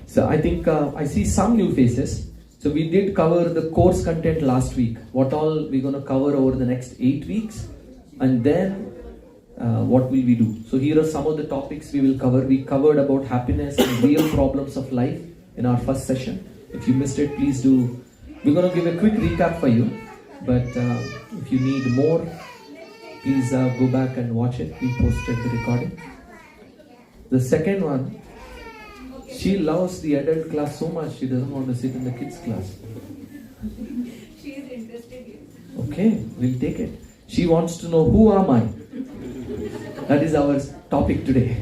So I think I see some new faces. So we did cover the course content last week. What all we're going to cover over the next 8 weeks. And then what will we do? So here are some of the topics we will cover. We covered about happiness and real problems of life in our first session. If you missed it, please do. We're going to give a quick recap for you. But if you need more, please go back and watch it. We posted the recording. The second one, she loves the adult class so much, she doesn't want to sit in the kids class. She is interested in. Okay, we'll take it. She wants to know, who am I? That is our topic today.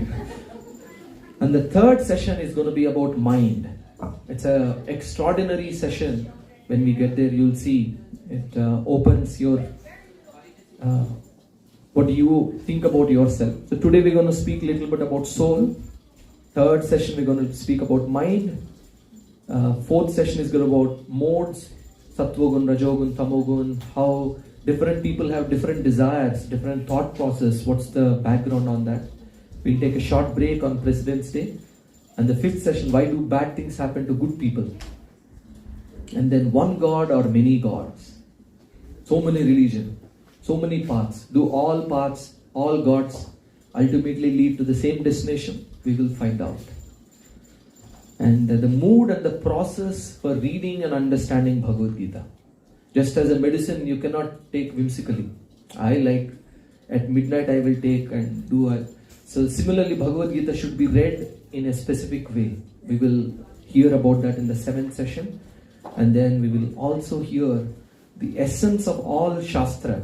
And the third session is going to be about mind. It's an extraordinary session. When we get there, you'll see it opens your what do you think about yourself. So today we're going to speak a little bit about soul. Third session we're going to speak about mind. Fourth session is going to be about modes, sattvagun, rajogun, tamogun, how different people have different desires, different thought process. What's the background on that? We'll take a short break on President's Day. And the fifth session, why do bad things happen to good people? And then one God or many gods? So many religions, so many paths. Do all paths, all gods ultimately lead to the same destination? We will find out. And the mood and the process for reading and understanding Bhagavad Gita. Just as a medicine, you cannot take whimsically. I like at midnight I will take and do it. So similarly, Bhagavad Gita should be read in a specific way. We will hear about that in the 7th session. And then we will also hear the essence of all Shastra,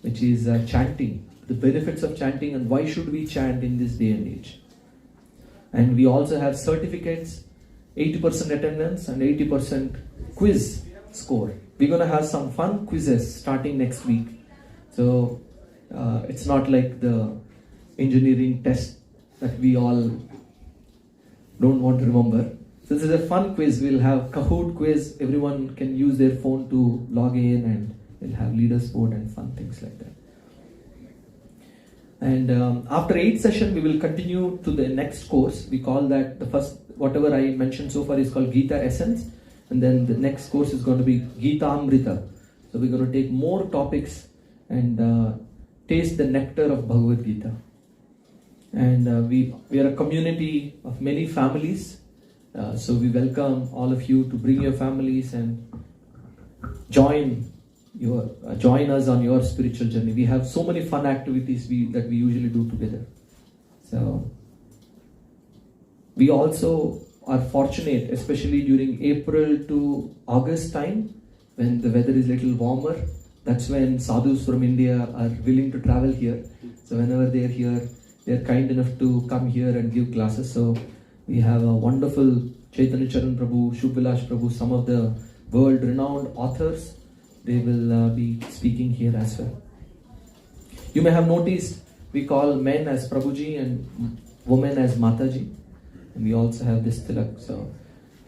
which is chanting. The benefits of chanting and why should we chant in this day and age. And we also have certificates, 80% attendance and 80% quiz score. We're going to have some fun quizzes starting next week. So it's not like the engineering test that we all don't want to remember. So this is a fun quiz. We'll have Kahoot quiz. Everyone can use their phone to log in and we'll have leaders board and fun things like that. And after 8th session, we will continue to the next course. We call that the first, whatever I mentioned so far is called Gita Essence. And then the next course is going to be Gita Amrita. So we're going to take more topics and taste the nectar of Bhagavad Gita. And we are a community of many families. So we welcome all of you to bring your families and join us on your spiritual journey. We have so many fun activities that we usually do together. So we also are fortunate, especially during April to August time, when the weather is a little warmer. That's when sadhus from India are willing to travel here. So whenever they're here, they're kind enough to come here and give classes. So we have a wonderful Chaitanya Charan Prabhu, Shubh Prabhu, some of the world-renowned authors. They will be speaking here as well. You may have noticed we call men as Prabhuji and women as Mataji. And we also have this tilak. So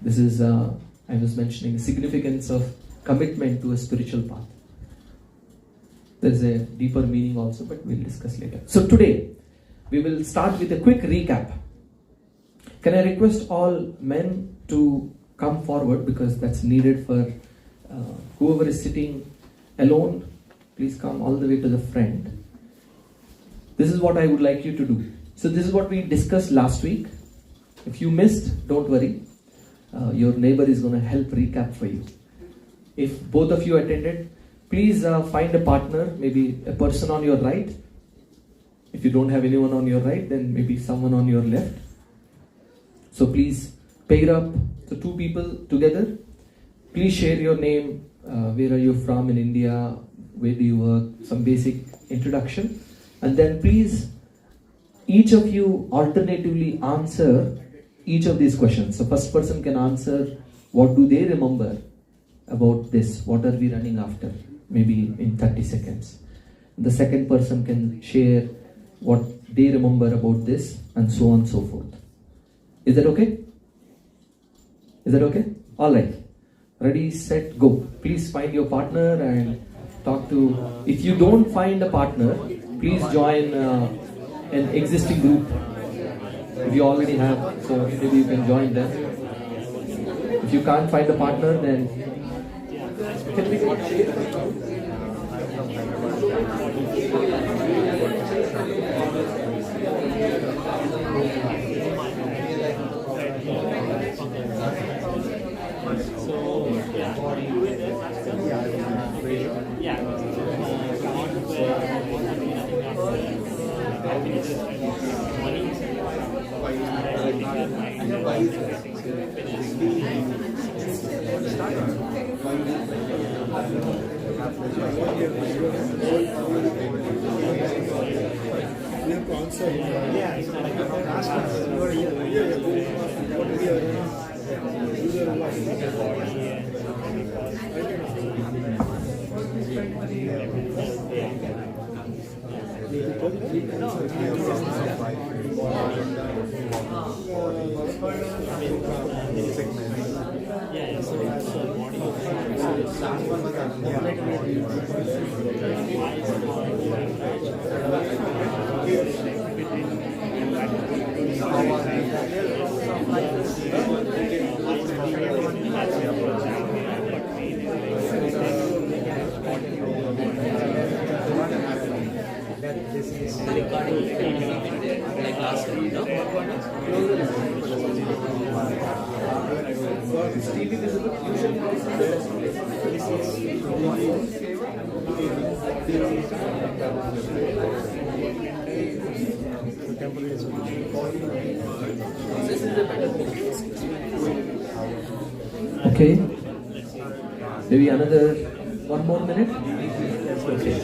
this is, I was mentioning, the significance of commitment to a spiritual path. There is a deeper meaning also, but we'll discuss later. So today, we will start with a quick recap. Can I request all men to come forward because that's needed for whoever is sitting alone. Please come all the way to the front. This is what I would like you to do. So this is what we discussed last week. If you missed, don't worry. Your neighbor is going to help recap for you. If both of you attended, please find a partner, maybe a person on your right. If you don't have anyone on your right, then maybe someone on your left. So please pair up the two people together. Please share your name, where are you from in India, where do you work, some basic introduction. And then please, each of you alternatively answer each of these questions. So first person can answer, what do they remember about this? What are we running after? Maybe in 30 seconds. The second person can share what they remember about this and so on and so forth. Is that okay? Is that okay? Alright. Ready, set, go. Please find your partner and talk to... If you don't find a partner, please join an existing group. If you already have, so maybe you can join them. If you can't find a partner, then can we Okay, maybe another 1 more minute. Okay.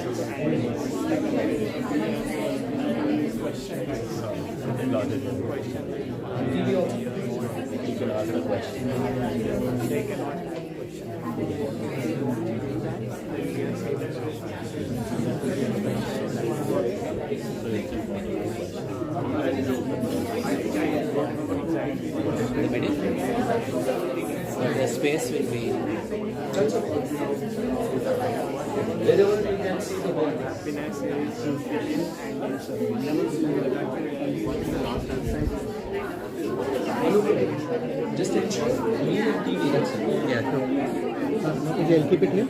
The space will be. Wherever you can see the ball. Just ensure clear TV. That's it. Yeah. Okay, I'll keep it here.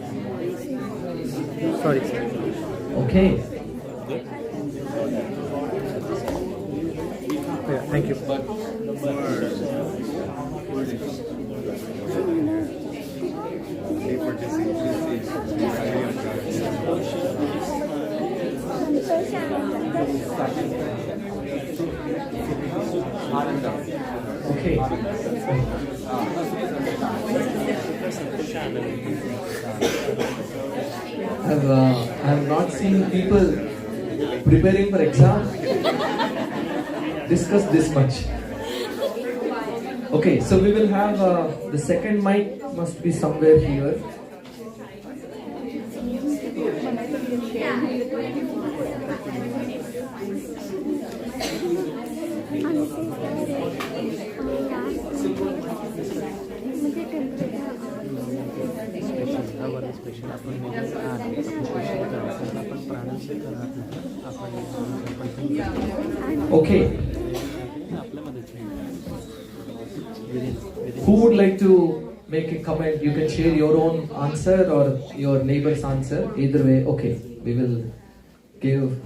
Sorry. Okay. Yeah, thank you. Okay. I have not seen people preparing for exam discuss this much. Okay, so we will have the second mic must be somewhere here. Okay. Who would like to make a comment? You can share your own answer or your neighbor's answer. Either way, okay. We will give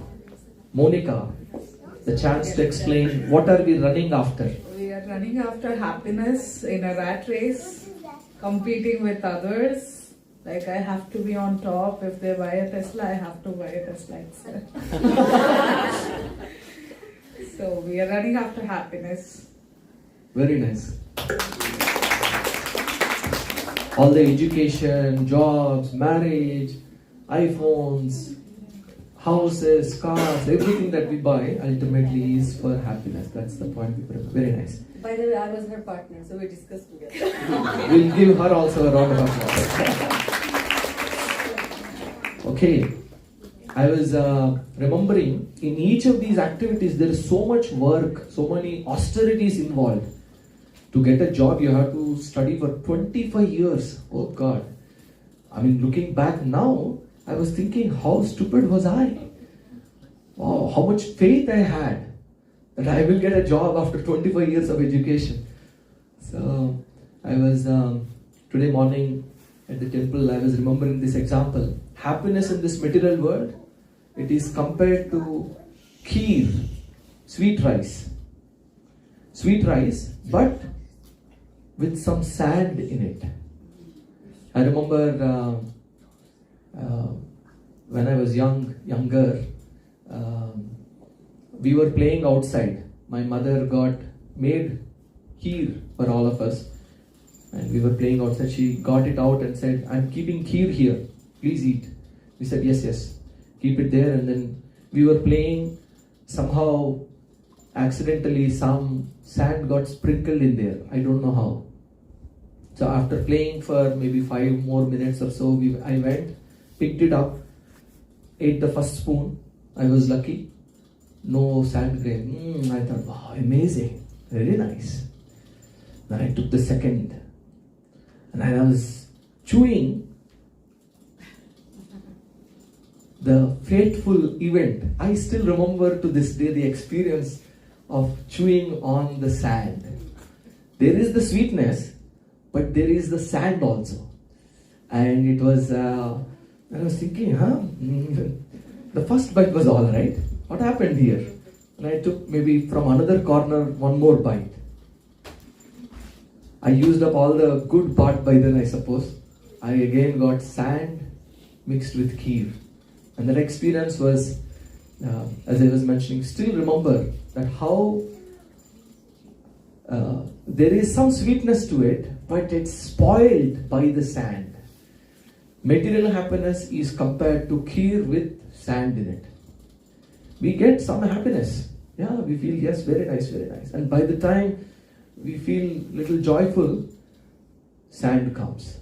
Monica the chance to explain what are we running after. We are running after happiness in a rat race, competing with others. Like I have to be on top. If they buy a Tesla, I have to buy a Tesla itself. So we are running after happiness. Very nice. All the education, jobs, marriage, iPhones, houses, cars, everything that we buy ultimately is for happiness. That's the point we bring. Very nice. By the way, I was her partner, so we discussed together. We'll give her also a round of applause. Okay. I was remembering in each of these activities there is so much work, so many austerities involved. To get a job, you have to study for 25 years. Oh God. I mean, looking back now, I was thinking, how stupid was I? Wow, how much faith I had that I will get a job after 25 years of education. So, I was today morning at the temple, I was remembering this example. Happiness in this material world, it is compared to kheer, sweet rice. Sweet rice, but with some sand in it. I remember when I was younger, we were playing outside. My mother made kheer for all of us, and we were playing outside. She got it out and said, "I'm keeping kheer here. Please eat." We said, "Yes, keep it there." And then we were playing. Somehow, accidentally, some sand got sprinkled in there. I don't know how. So after playing for maybe 5 more minutes or so, I went, picked it up, ate the first spoon. I was lucky. No sand grain. I thought, wow, amazing. Very nice. Then I took the second. And I was chewing the fateful event. I still remember to this day the experience of chewing on the sand. There is the sweetness, but there is the sand also. And it was, I was thinking, the first bite was all right. What happened here? And I took maybe from another corner one more bite. I used up all the good part by then, I suppose. I again got sand mixed with kheer. And that experience was, as I was mentioning, still remember that how there is some sweetness to it, but it's spoiled by the sand. Material happiness is compared to kheer with sand in it. We get some happiness. Yeah, we feel, yes, very nice, very nice. And by the time we feel little joyful, sand comes.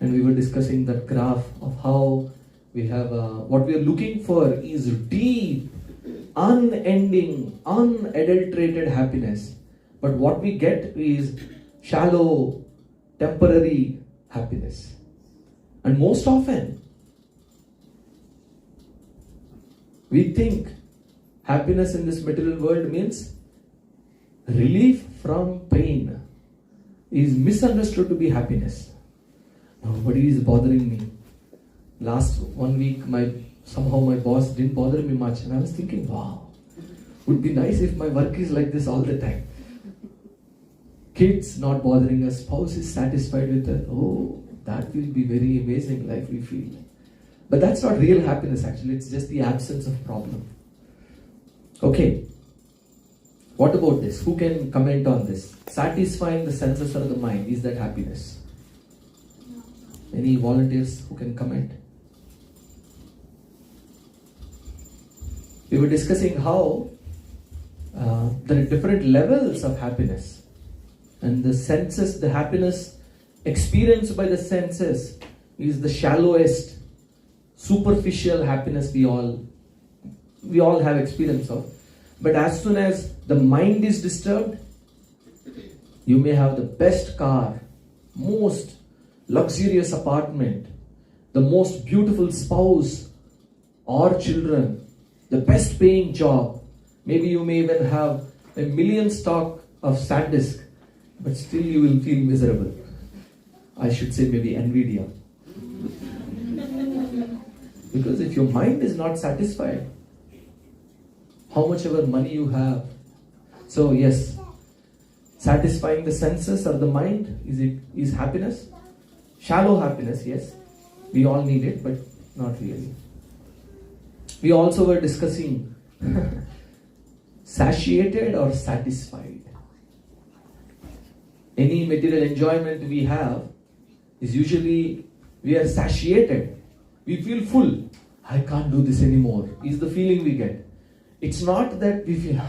And we were discussing that graph of how we have, what we are looking for is deep, unending, unadulterated happiness. But what we get is shallow, temporary happiness. And most often, we think happiness in this material world means relief from pain. Is misunderstood to be happiness. Nobody is bothering me. Last 1 week, somehow my boss didn't bother me much, and I was thinking, wow, would be nice if my work is like this all the time. Kids not bothering us, spouse is satisfied with us. Oh, that will be very amazing life we feel. But that's not real happiness actually, it's just the absence of problem. Okay, what about this? Who can comment on this? Satisfying the senses or the mind, is that happiness? Any volunteers who can comment? We were discussing how there are different levels of happiness. And the senses, the happiness experienced by the senses is the shallowest, superficial happiness we all have experience of. But as soon as the mind is disturbed, you may have the best car, most luxurious apartment, the most beautiful spouse or children, the best paying job. Maybe you may even have 1 million stock of SanDisk, but still you will feel miserable. I should say maybe NVIDIA. Because if your mind is not satisfied, how much ever money you have. So yes, satisfying the senses or the mind, is happiness? Shallow happiness, yes. We all need it, but not really. We also were discussing satiated or satisfied. Any material enjoyment we have is usually we are satiated. We feel full. I can't do this anymore, is the feeling we get. It's not that we feel,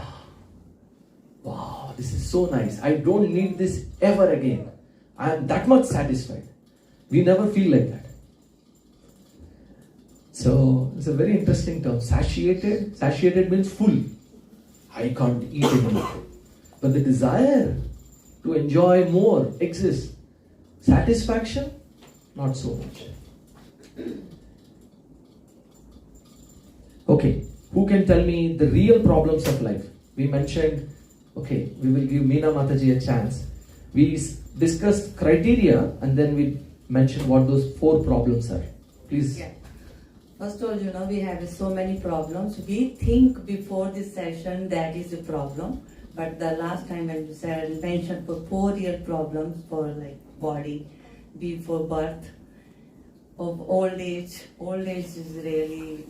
wow, this is so nice. I don't need this ever again. I am that much satisfied. We never feel like that. So it's a very interesting term. Satiated. Satiated means full. I can't eat anymore. But the desire to enjoy more exists. Satisfaction, not so much. Okay, who can tell me the real problems of life? We mentioned, okay, we will give Meena Mataji a chance. We discussed criteria and then we mentioned what those 4 problems are. Please. Yeah. First of all, we have so many problems. We think before this session that is a problem, but the last time when you said mentioned for 4 real problems for like body, before birth, of old age. Old age is really,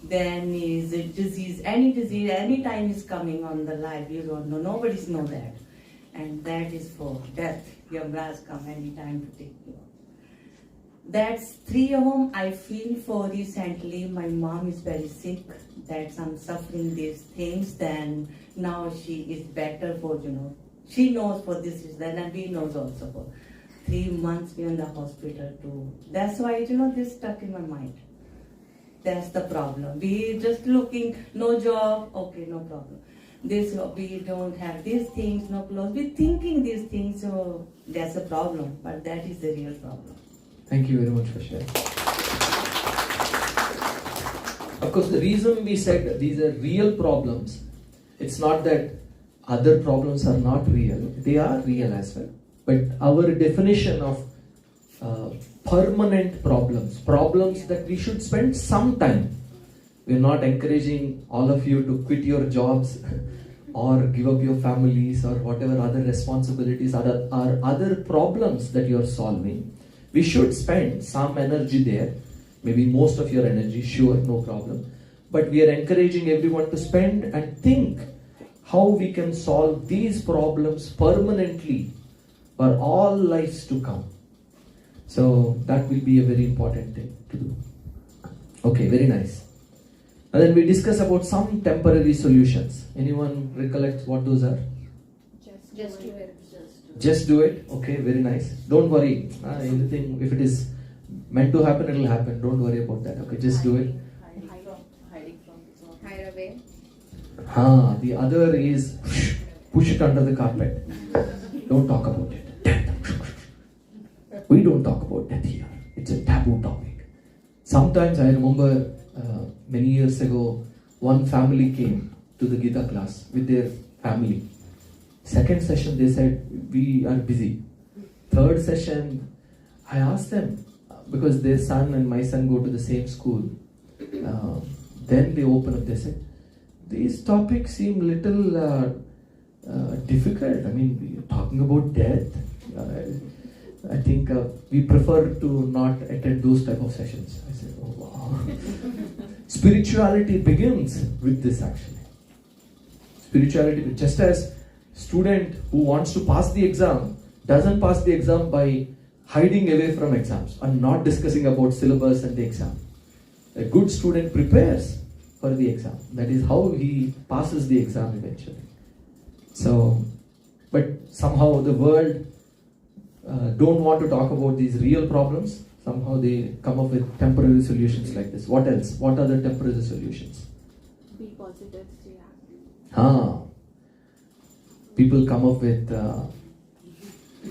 then is a disease, any time is coming on the life, you don't know, nobody's know that. And that is for death. Your brass come anytime to take you. That's 3 of them I feel for recently. My mom is very sick. That I'm suffering these things. Then now she is better for, she knows for this is that, and we knows also for 3 months we in the hospital too. That's why, this stuck in my mind. That's the problem. We just looking, no job, okay, no problem. This, we don't have these things, no clothes. We thinking these things, so that's a problem. But that is the real problem. Thank you very much for sharing. Of course, the reason we said these are real problems, it's not that other problems are not real. They are real as well. But our definition of permanent problems that we should spend some time. We're not encouraging all of you to quit your jobs or give up your families or whatever other responsibilities are other problems that you're solving. We should spend some energy there, maybe most of your energy, sure, no problem. But we are encouraging everyone to spend and think how we can solve these problems permanently for all lives to come. So that will be a very important thing to do. Okay, very nice. And then we discuss about some temporary solutions. Anyone recollect what those are? Just do it. Just do it. Okay, very nice. Don't worry. Anything, if it is meant to happen, it will happen. Don't worry about that. Okay, just do it. Hide away. The other is push it under the carpet. Don't talk about it. Death. We don't talk about death here. It's a taboo topic. Sometimes I remember many years ago, one family came to the Gita class with their family. Second session, they said, we are busy. Third session, I asked them, because their son and my son go to the same school. Then they open up, they said, these topics seem little difficult. I mean, we're talking about death. I think we prefer to not attend those type of sessions. I said, oh wow. Spirituality begins with this actually. Spirituality, just as student who wants to pass the exam doesn't pass the exam by hiding away from exams and not discussing about syllabus and the exam. A good student prepares for the exam. That is how he passes the exam eventually. So, but somehow the world don't want to talk about these real problems. Somehow they come up with temporary solutions like this. What else? What are the temporary solutions? Be positive, stay happy. People come up with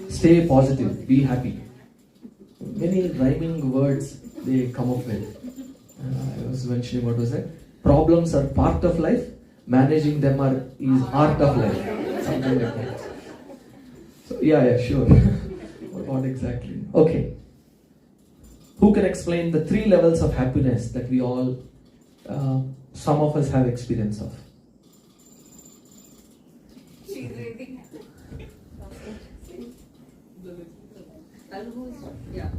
stay positive, be happy. Many rhyming words they come up with. I was mentioning, what was that? Problems are part of life, managing them is art of life. Something like that. So, yeah, sure. What exactly? Okay. Who can explain the 3 levels of happiness that we all, some of us have experience of?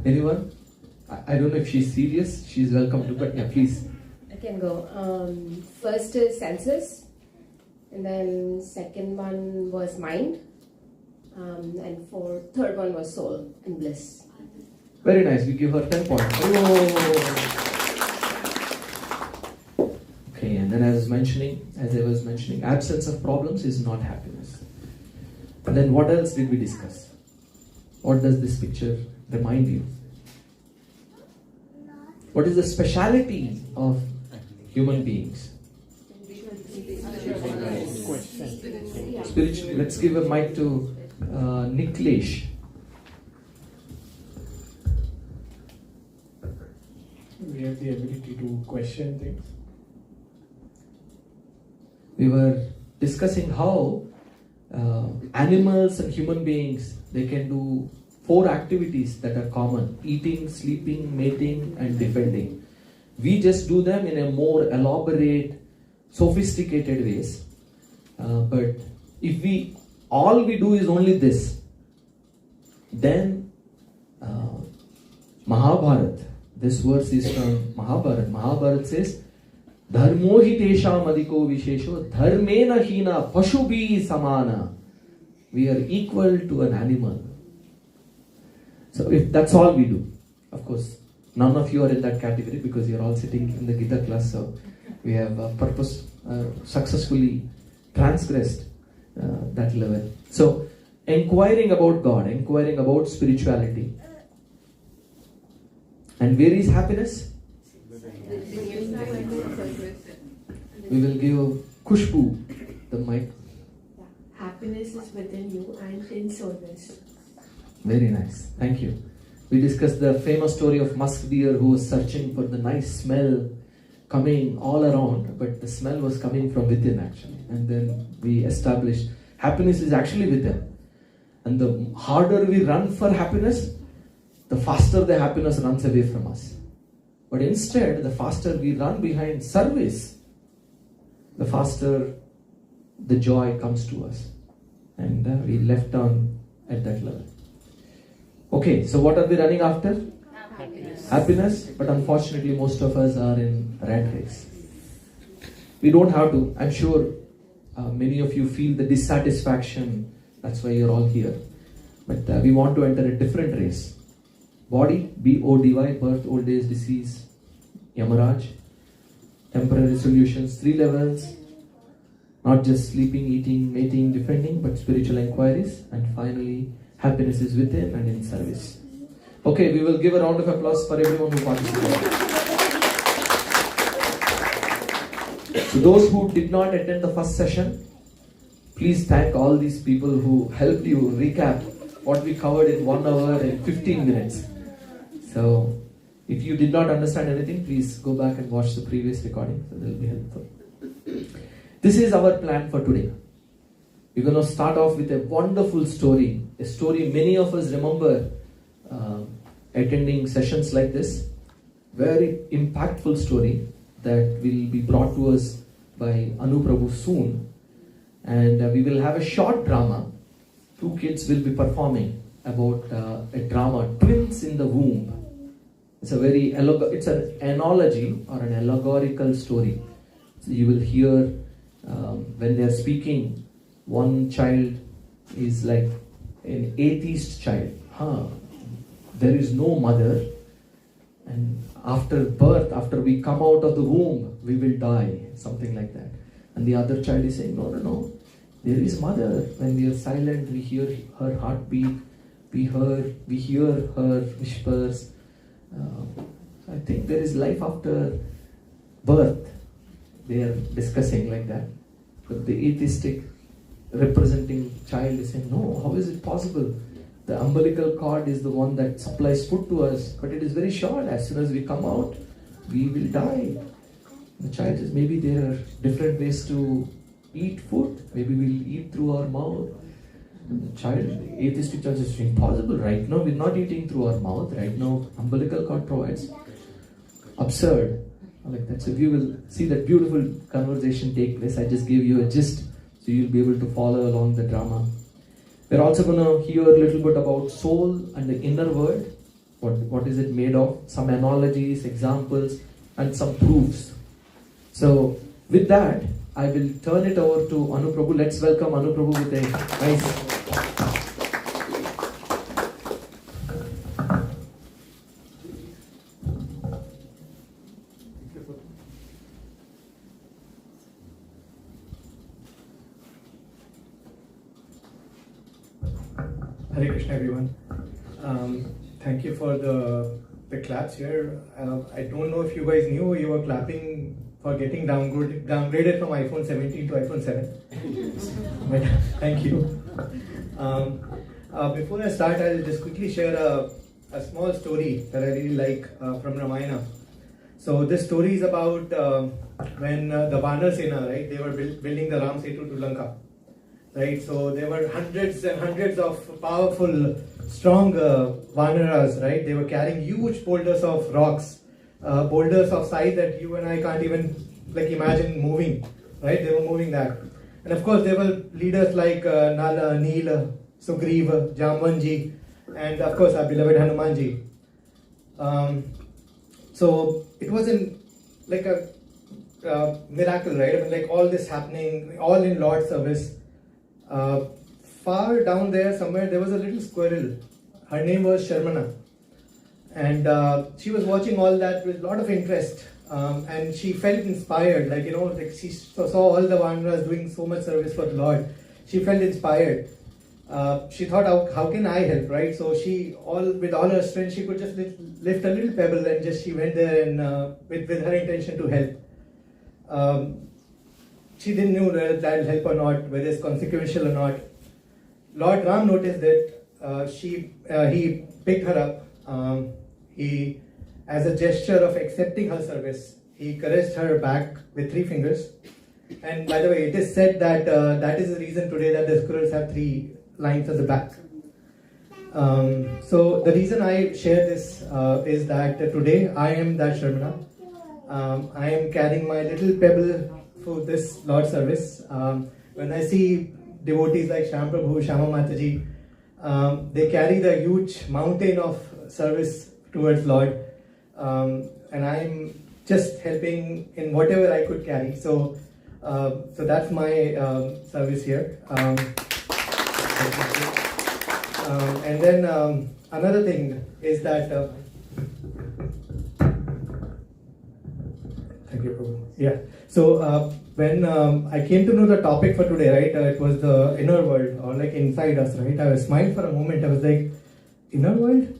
Anyone? I don't know if she's serious. She's welcome to, but yeah, please. I can go. First is senses, and then second one was mind, and third one was soul and bliss. Very nice. We give her 10 points. Oh. Okay, and then as I was mentioning, absence of problems is not happiness. And then what else did we discuss? What does this picture remind you? What is the speciality of human beings? Spiritual. Let's give a mic to Niklesh. We have the ability to question things. We were discussing how Animals and human beings, they can do 4 activities that are common: eating, sleeping, mating, and defending. We just do them in a more elaborate, sophisticated ways. But if all we do is only this, then Mahabharata, this verse is from Mahabharata. Mahabharata says, Dharmo hi tesham adhiko vishesho dharmena hina pashubhi samana. We are equal to an animal. So if that's all we do, of course, none of you are in that category because you're all sitting in the Gita class. So we have successfully transgressed that level. So inquiring about God, inquiring about spirituality. And where is happiness? We will give Khushbu the mic. Happiness is within you and in service. Very nice. Thank you. We discussed the famous story of musk deer who was searching for the nice smell coming all around, but the smell was coming from within actually. And then we established happiness is actually within. And the harder we run for happiness, the faster the happiness runs away from us. But instead, the faster we run behind service, the faster the joy comes to us. And we left on at that level. Okay, so what are we running after? Happiness. But unfortunately, most of us are in rat race. We don't have to. I'm sure many of you feel the dissatisfaction. That's why you're all here. But we want to enter a different race. Body, B-O-D-Y, birth, old age, disease, Yamaraj, temporary solutions, 3 levels, not just sleeping, eating, mating, defending, but spiritual inquiries, and finally, happiness is within and in service. Okay, we will give a round of applause for everyone who participated. So those who did not attend the first session, please thank all these people who helped you recap what we covered in 1 hour and 15 minutes. So, if you did not understand anything, please go back and watch the previous recording. So, that will be helpful. This is our plan for today. We're going to start off with a wonderful story. A story many of us remember attending sessions like this. Very impactful story that will be brought to us by Anu Prabhu soon. And we will have a short drama. 2 kids will be performing about a drama, Twins in the Womb. It's an analogy or an allegorical story. So you will hear when they are speaking, one child is like an atheist child. There is no mother, and after birth, after we come out of the womb, we will die, something like that. And the other child is saying, no, there is mother. When we are silent, we hear her heartbeat, we hear her whispers. I think there is life after birth. They are discussing like that. But the atheistic representing child is saying, no, how is it possible? The umbilical cord is the one that supplies food to us, but it is very short. As soon as we come out, we will die. The child says, maybe there are different ways to eat food. Maybe we'll eat through our mouth. And the atheistic child says, impossible. Right now, we're not eating through our mouth. Right now, umbilical cord provides. Absurd. Like that. So you will see that beautiful conversation take place. I just gave you a gist, so you'll be able to follow along the drama. We're also going to hear a little bit about soul and the inner world. What is it made of? Some analogies, examples, and some proofs. So with that, I will turn it over to Anu Prabhu. Let's welcome Anu Prabhu with a nice... Hare Krishna, everyone. Thank you for the claps here. I don't know if you guys knew you were clapping for getting downgraded from iPhone 17 to iPhone 7. But thank you. Before I start, I'll just quickly share a small story that I really like from Ramayana. So this story is about when the Vanar Sena, right? They were building the Ram Setu to Lanka. right? So there were hundreds and hundreds of powerful, strong Vanaras, right? They were carrying huge boulders of rocks, boulders of size that you and I can't even like imagine moving, right? They were moving that. And of course, there were leaders like Nala, Neela, Sugriva, Jamvanji, and of course our beloved Hanumanji. So it wasn't like a miracle, right? I mean, like all this happening, all in Lord's service. Far down there somewhere, there was a little squirrel. Her name was Sharmana. And she was watching all that with a lot of interest. And she felt inspired, like, like she saw all the Vanaras doing so much service for the Lord. She felt inspired. She thought, how can I help, right? So with all her strength, she could just lift a little pebble and she went there and with her intention to help. She didn't know whether that will help or not, whether it's consequential or not. Lord Ram noticed that he picked her up. He, as a gesture of accepting her service, he caressed her back with 3 fingers. And by the way, it is said that that is the reason today that the squirrels have 3 lines at the back. So the reason I share this is that today I am that Sharmana. I am carrying my little pebble for this Lord service. When I see devotees like Shyam Prabhu, Shama Mataji, they carry the huge mountain of service towards Lord. And I'm just helping in whatever I could carry. So that's my service here. And then another thing is that thank you, Prabhu. Yeah. So when I came to know the topic for today, right, it was the inner world or like inside us, right? I was smiled for a moment. I was like, inner world?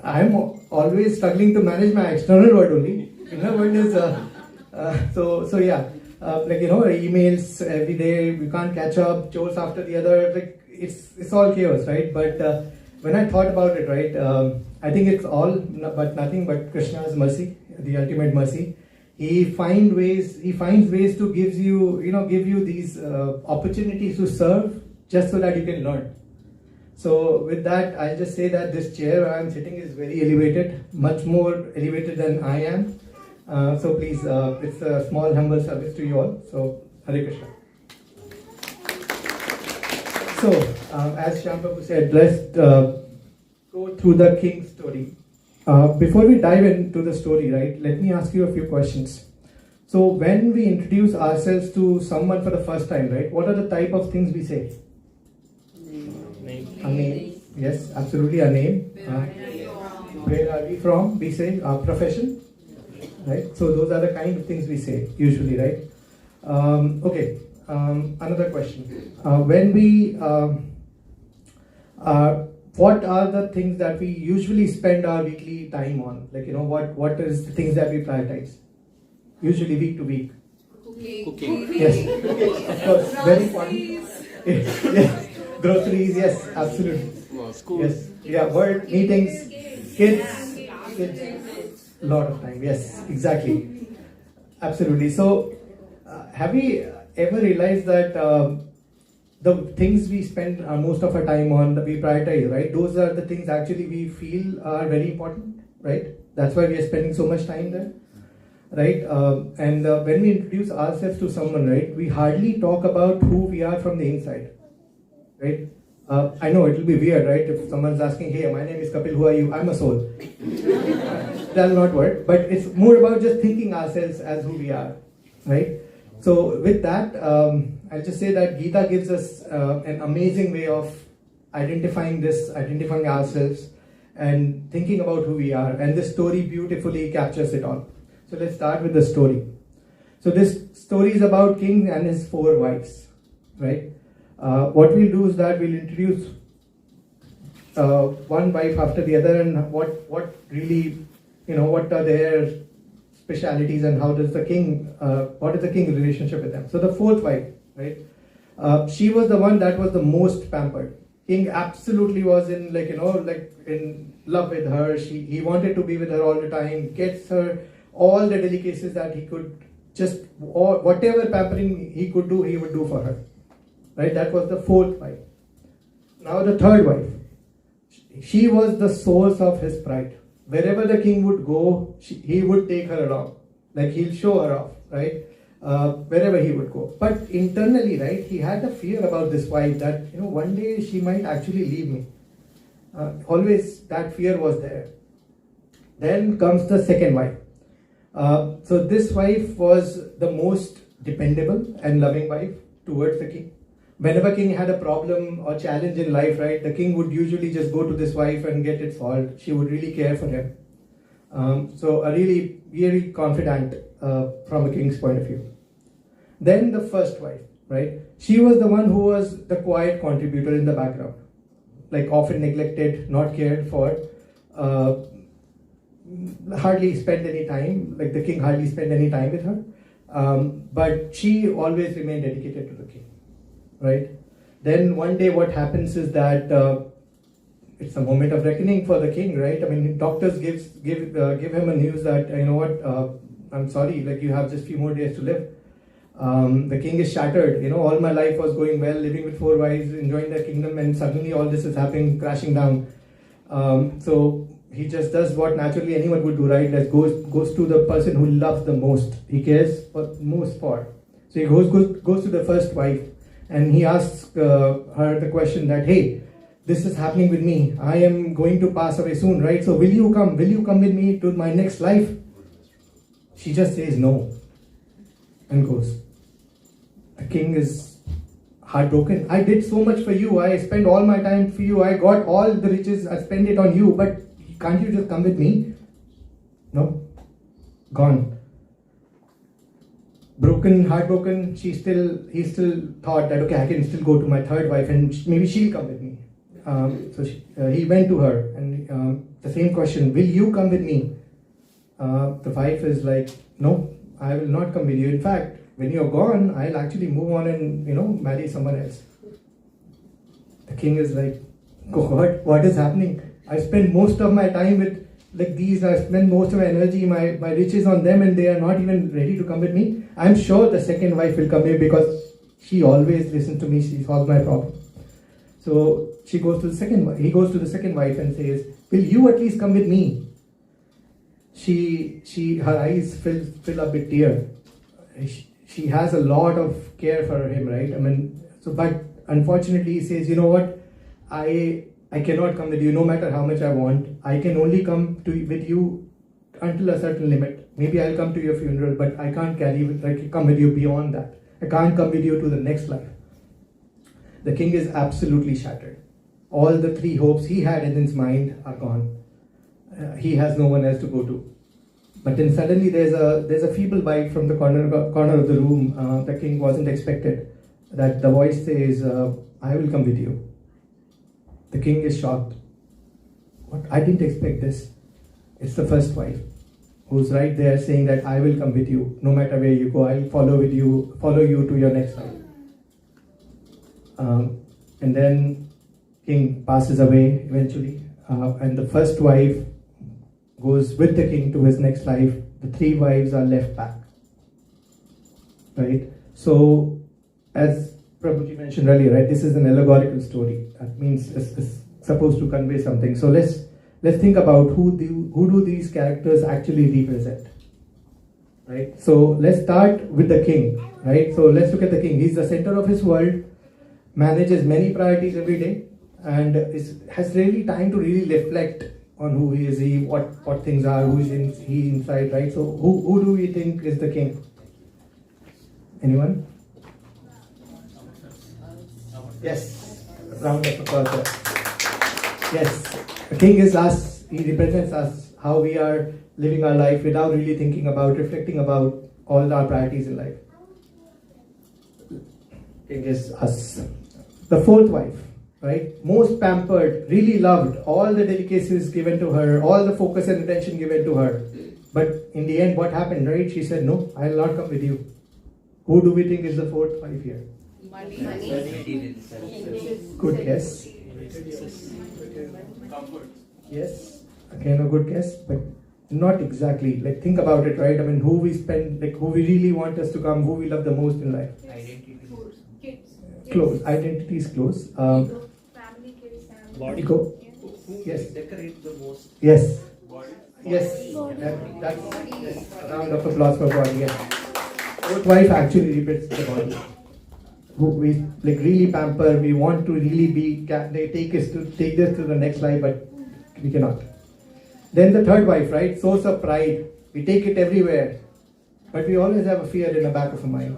I'm always struggling to manage my external world only. Inner world is so yeah. Like emails every day. We can't catch up. Chores after the other. Like it's all chaos, right? But when I thought about it, right, I think it's all but nothing but Krishna's mercy, the ultimate mercy. He finds ways to give you these opportunities to serve just so that you can learn. So with that, I'll just say that this chair where I'm sitting is very elevated, much more elevated than I am. So please, it's a small humble service to you all. So Hare Krishna. So as Shyam Prabhu said, let's go through the king's story. Before we dive into the story, right, let me ask you a few questions. So when we introduce ourselves to someone for the first time, right, what are the type of things we say? A name. Yes, absolutely, a name. Where are we from? We say our profession, right? So those are the kind of things we say usually, right? Okay. Another question. When we what are the things that we usually spend our weekly time on? Like, what is the things that we prioritize? Usually week to week. Cooking. Yes, of course, very important. Yes. Groceries, yes, absolutely. School. Yes, yeah, work, meetings, kids, a lot of time. Yes, exactly, absolutely. So, have we ever realized that the things we spend most of our time on, that we prioritize, right? Those are the things actually we feel are very important, right? That's why we are spending so much time there, right? And when we introduce ourselves to someone, right, we hardly talk about who we are from the inside. Right? I know it will be weird, right? If someone's asking, hey, my name is Kapil, who are you? I'm a soul. That'll not work. But it's more about just thinking ourselves as who we are, right? So with that, I'll just say that Gita gives us an amazing way of identifying ourselves and thinking about who we are. And this story beautifully captures it all. So let's start with the story. So this story is about king and his 4 wives, right? What we'll do is that we'll introduce one wife after the other and what really, what are their specialities and how does the king, what is the king's relationship with them. So the 4th wife, right, she was the one that was the most pampered. King absolutely was in in love with her. He wanted to be with her all the time, gets her all the delicacies that he could, just whatever pampering he could do, he would do for her. right? That was the fourth wife. Now the third wife. She was the source of his pride. Wherever the king would go, he would take her along. Like he'll show her off, right? Wherever he would go. But internally, right, he had a fear about this wife that, one day she might actually leave me. Always that fear was there. Then comes the second wife. So this wife was the most dependable and loving wife towards the king. Whenever king had a problem or challenge in life, right, the king would usually just go to this wife and get it solved. She would really care for him. So a really, really confidant from a king's point of view. Then the first wife, right? She was the one who was the quiet contributor in the background, like often neglected, not cared for, hardly spent any time, like the king hardly spent any time with her. But she always remained dedicated to the king, right? Then one day what happens is that it's a moment of reckoning for the king, right? I mean, doctors give him a news that, I'm sorry, like you have just few more days to live. The king is shattered. All my life was going well, living with 4 wives, enjoying the kingdom, and suddenly all this is happening, crashing down. So he just does what naturally anyone would do, right? Like goes to the person who loves the most, he cares most for. So he goes to the first wife, and he asks her the question that, hey, this is happening with me. I am going to pass away soon, right? So will you come? Will you come with me to my next life? She just says no and goes. The king is heartbroken. I did so much for you. I spent all my time for you. I got all the riches. I spent it on you. But can't you just come with me? No. Gone. Heartbroken. He still thought that, okay, I can still go to my third wife and maybe she'll come with me. So he went to her and the same question, will you come with me? The wife is like, no, I will not come with you. In fact, when you're gone, I'll actually move on and, marry someone else. The king is like, God, what is happening? I spend most of my time with these, I spend most of my energy, my riches on them, and they are not even ready to come with me. I'm sure the second wife will come here because she always listens to me, she solves my problem. So he goes to the second wife and says, will you at least come with me? Her eyes fill up with tears. She has a lot of care for him, right? But unfortunately he says, you know what? I cannot come with you no matter how much I want. I can only come with you until a certain limit. Maybe I'll come to your funeral, but I can't come with you beyond that. I can't come with you to the next life. The king is absolutely shattered. All the 3 hopes he had in his mind are gone. He has no one else to go to. But then suddenly there's a feeble bite from the corner of the room. The king wasn't expected. That the voice says, I will come with you. The king is shocked. What? I didn't expect this. It's the first wife who's right there saying that I will come with you. No matter where you go, I'll follow you to your next life. And then king passes away eventually. And the first wife goes with the king to his next life. The 3 wives are left back. Right? So, as Prabhuji mentioned earlier, right, this is an allegorical story. That means it's supposed to convey something. So let's think about who do these characters actually represent. Right? So let's start with the king. Right? So let's look at the king. He's the center of his world, manages many priorities every day, and has really time to really reflect on who he is, what things are, who is he inside, right? So who do we think is the king? Anyone? Yes. Round of applause. Yes. The king is us. He represents us, how we are living our life without really reflecting about all our priorities in life. King is us. The fourth wife, right? Most pampered, really loved, all the delicacies given to her, all the focus and attention given to her. But in the end, what happened, right? She said, no, I will not come with you. Who do we think is the fourth wife here? Money. Good guess. Yes, again a good guess, but not exactly. Think about it, right? Who we spend, who we really want us to come, who we love the most in life. Identity. close. Identity is close. Family kills family. Ego. Yes. Decorate the most. Yes. Yes. That's a round of applause for body. Yes. Fourth wife actually represents the body. Who we like really pamper. We want to really be. They take this to the next life, but we cannot. Then the third wife, right? Source of pride. We take it everywhere, but we always have a fear in the back of our mind.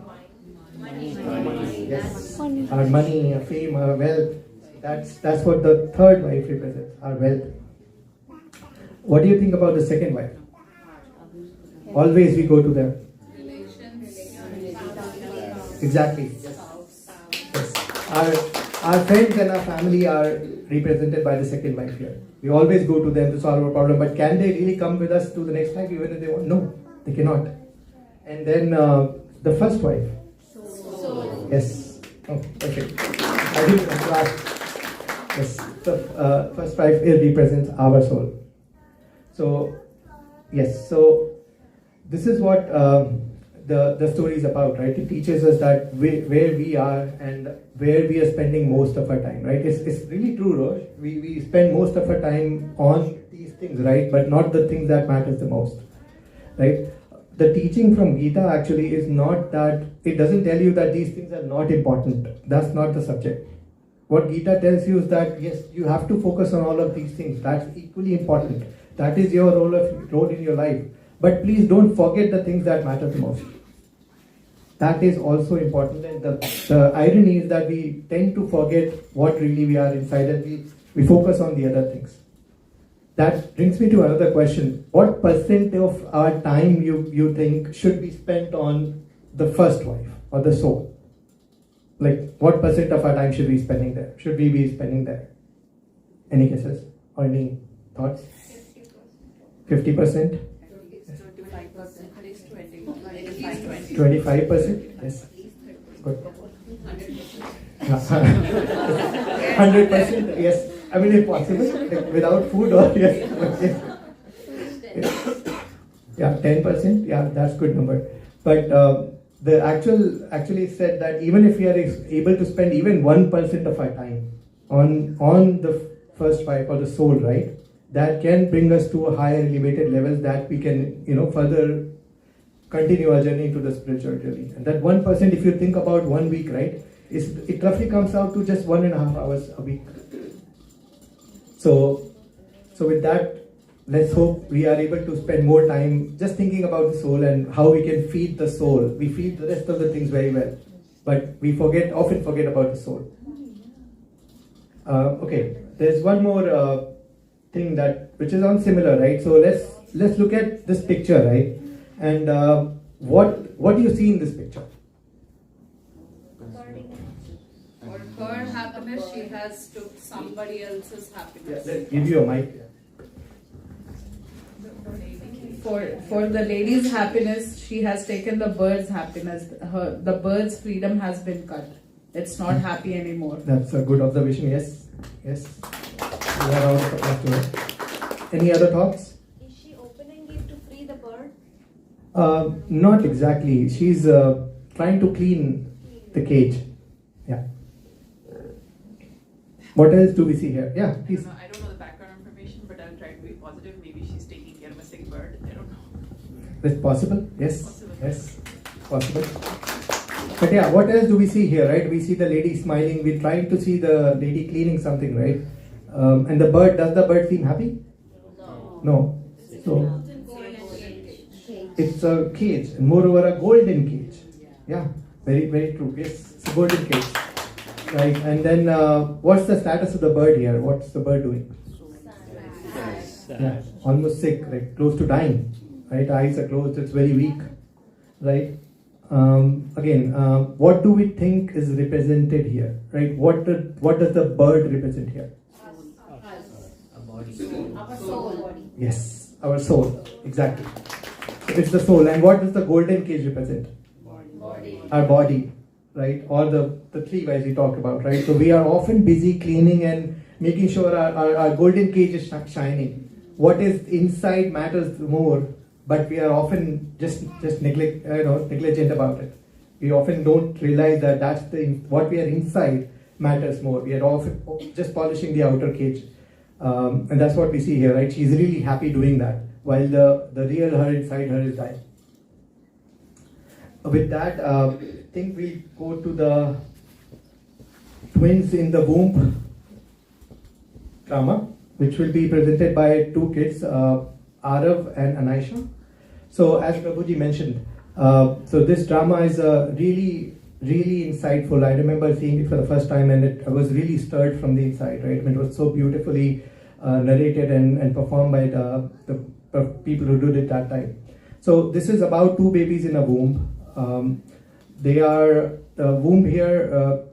Yes. Our money, our fame, our wealth. That's what the third wife represents. Our wealth. What do you think about the second wife? Always we go to them. Exactly. Yes. Our friends and our family are represented by the second wife here. We always go to them to solve a problem, but can they really come with us to the next life even if they want? No, they cannot. And then the first wife. Yes. Oh, perfect. I didn't want to ask. Yes. The first wife represents our soul. So, yes. So, this is what the story is about, right? It teaches us that where we are and where we are spending most of our time, right? It's really true, Rosh. We spend most of our time on these things, right? But not the things that matters the most, right? The teaching from Gita actually is not that, it doesn't tell you that these things are not important. That's not the subject. What Gita tells you is that, yes, you have to focus on all of these things. That's equally important. That is your role in your life. But please don't forget the things that matter the most. That is also important. And the irony is that we tend to forget what really we are inside and we focus on the other things. That brings me to another question. What percent of our time you think should be spent on the first wife or the soul? Like, what percent of our time should we be spending there? Should we be spending there? Any guesses or any thoughts? 50%? 25%? Yes. Good. 100%? Yes. I mean, if possible, like without food or yes. Yeah, 10%? Yeah, that's good number. But the actually said that even if we are able to spend even 1% of our time on the first wife or the soul, right? That can bring us to a higher elevated levels that we can, further continue our journey into the spiritual journey. And that 1%, if you think about 1 week, right? It roughly comes out to just 1.5 hours a week. So with that, let's hope we are able to spend more time just thinking about the soul and how we can feed the soul. We feed the rest of the things very well, but we often forget about the soul. Okay, there's one more thing which is on similar, right? So let's look at this picture, right? And what do you see in this picture? For her happiness, she has took somebody else's happiness. Let's give you a mic. For the lady's happiness, she has taken the bird's happiness. The bird's freedom has been cut. It's not happy anymore. That's a good observation. Yes. We are out of applause. Any other thoughts? Is she opening it to free the bird? Not exactly. She's trying to clean the cage. Yeah. What else do we see here? Yeah, please. I don't know the background information, but I'll try to be positive. Maybe she's taking care of a sick bird. I don't know. That's possible? Yes. Possible. Yes. Possible. But yeah, what else do we see here, right? We see the lady smiling. We're trying to see the lady cleaning something, right? And the bird, does the bird seem happy? No. So it's a cage, and moreover a golden cage. Yeah, very, very true. Yes, it's a golden cage. Right, and then what's the status of the bird here? What's the bird doing? Yeah, almost sick, like close to dying. Right, eyes are closed. It's very weak. Right. Again, what do we think is represented here? Right. What does the bird represent here? Our soul. Yes, our soul. Exactly. So it's the soul. And what does the golden cage represent? Body. Our body. Right, or the three ways we talked about, right? So we are often busy cleaning and making sure our golden cage is shining. What is inside matters more, but we are often just negligent about it. We often don't realize that what we are inside matters more. We are often just polishing the outer cage. And that's what we see here, right? She's really happy doing that, while the real her inside her is dying. With that, I think we'll go to the twins in the womb drama, which will be presented by two kids, Arav and Anaisha. So as Prabhuji mentioned, so this drama is really insightful. I remember seeing it for the first time, and I was really stirred from the inside, right? I mean, it was so beautifully narrated and performed by the people who did it that time. So this is about two babies in a womb. They are the womb here,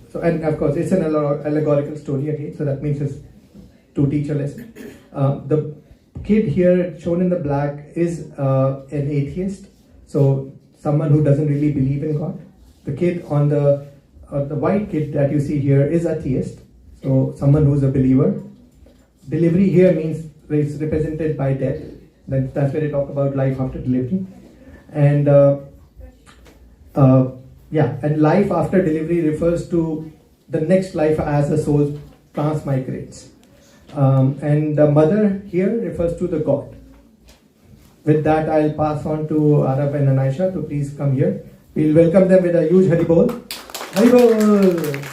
So, and of course, it's an allegorical story again. So that means it's to teach a lesson. The kid here, shown in the black, is an atheist. So someone who doesn't really believe in God. The kid on the white kid that you see here is a theist. So someone who's a believer. Delivery here means it's represented by death. That's where they talk about life after delivery. And and life after delivery refers to the next life as the soul transmigrates. And the mother here refers to the God. With that, I'll pass on to Arav and Anaisha to please come here. We'll welcome them with a huge Haribol. Haribol!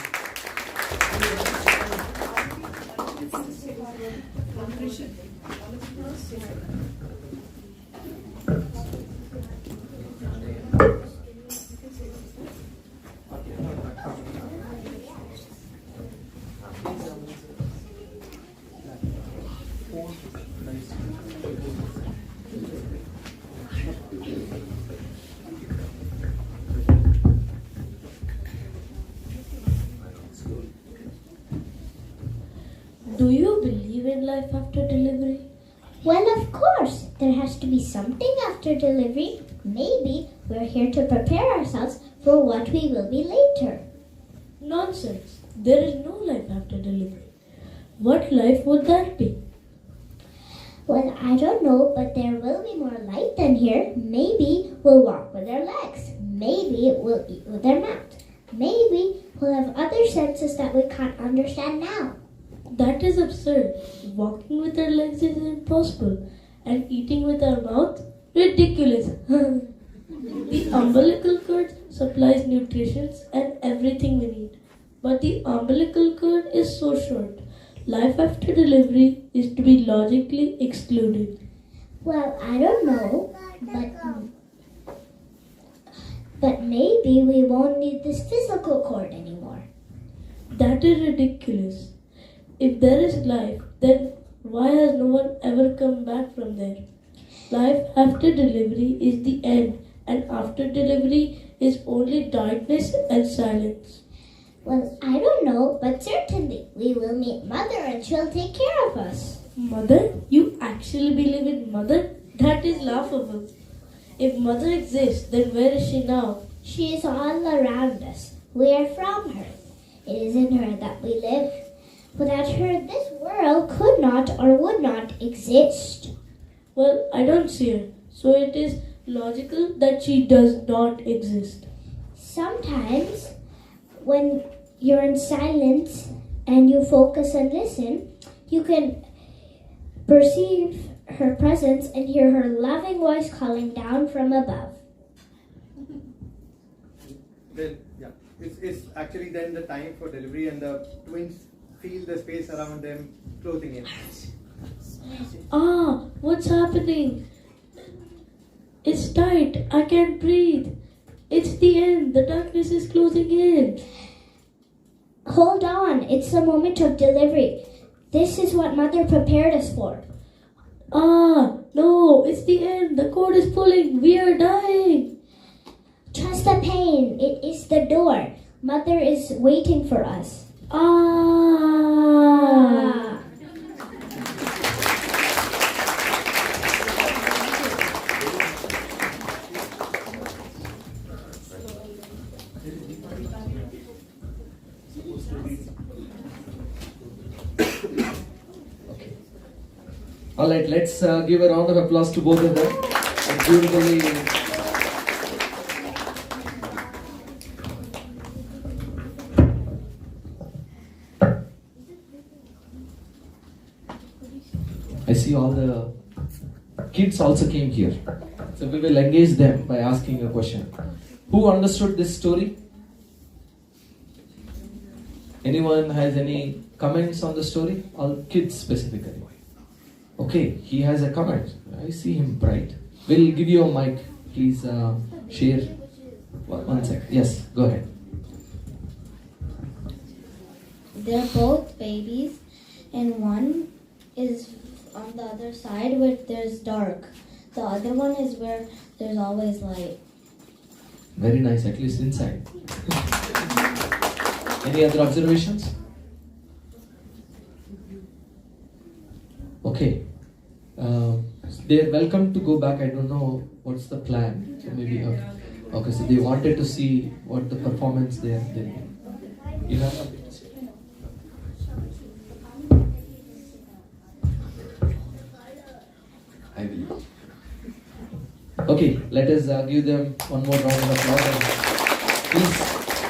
Do you believe in life after delivery? Well, of course. There has to be something after delivery. Maybe we're here to prepare ourselves for what we will be later. Nonsense. There is no life after delivery. What life would that be? Well, I don't know, but there will be more light than here. Maybe we'll walk with our legs. Maybe we'll eat with our mouth. Maybe we'll have other senses that we can't understand now. That is absurd. Walking with our legs is impossible. And eating with our mouth? Ridiculous. The umbilical cord supplies nutrition and everything we need. But the umbilical cord is so short. Life after delivery is to be logically excluded. Well, I don't know, but maybe we won't need this physical cord anymore. That is ridiculous. If there is life, then why has no one ever come back from there? Life after delivery is the end, and after delivery is only darkness and silence. Well, I don't know, but certainly we will meet Mother and she'll take care of us. Mother? You actually believe in Mother? That is laughable. If Mother exists, then where is she now? She is all around us. We are from her. It is in her that we live. Without her, this world could not or would not exist. Well, I don't see her, so it is logical that she does not exist. Sometimes, when you're in silence and you focus and listen, you can perceive her presence and hear her loving voice calling down from above. Then, it's actually then the time for delivery, and the twins feel the space around them closing in. Ah, what's happening? It's tight. I can't breathe. It's the end. The darkness is closing in. Hold on. It's the moment of delivery. This is what Mother prepared us for. Ah, no. It's the end. The cord is pulling. We are dying. Trust the pain. It is the door. Mother is waiting for us. Ah. All right, let's give a round of applause to both of them. Beautifully I see all the kids also came here. So we will engage them by asking a question. Who understood this story? Anyone has any comments on the story? All kids specifically. Okay, he has a comment. I see him bright. We'll give you a mic. Please share. One sec. Yes, go ahead. They're both babies, and one is on the other side where there's dark. The other one is where there's always light. Very nice, at least inside. Any other observations? Okay. They're welcome to go back. I don't know what's the plan. So maybe okay. So they wanted to see what the performance they did. You have something to say? I will. Okay, let us give them one more round of applause. And please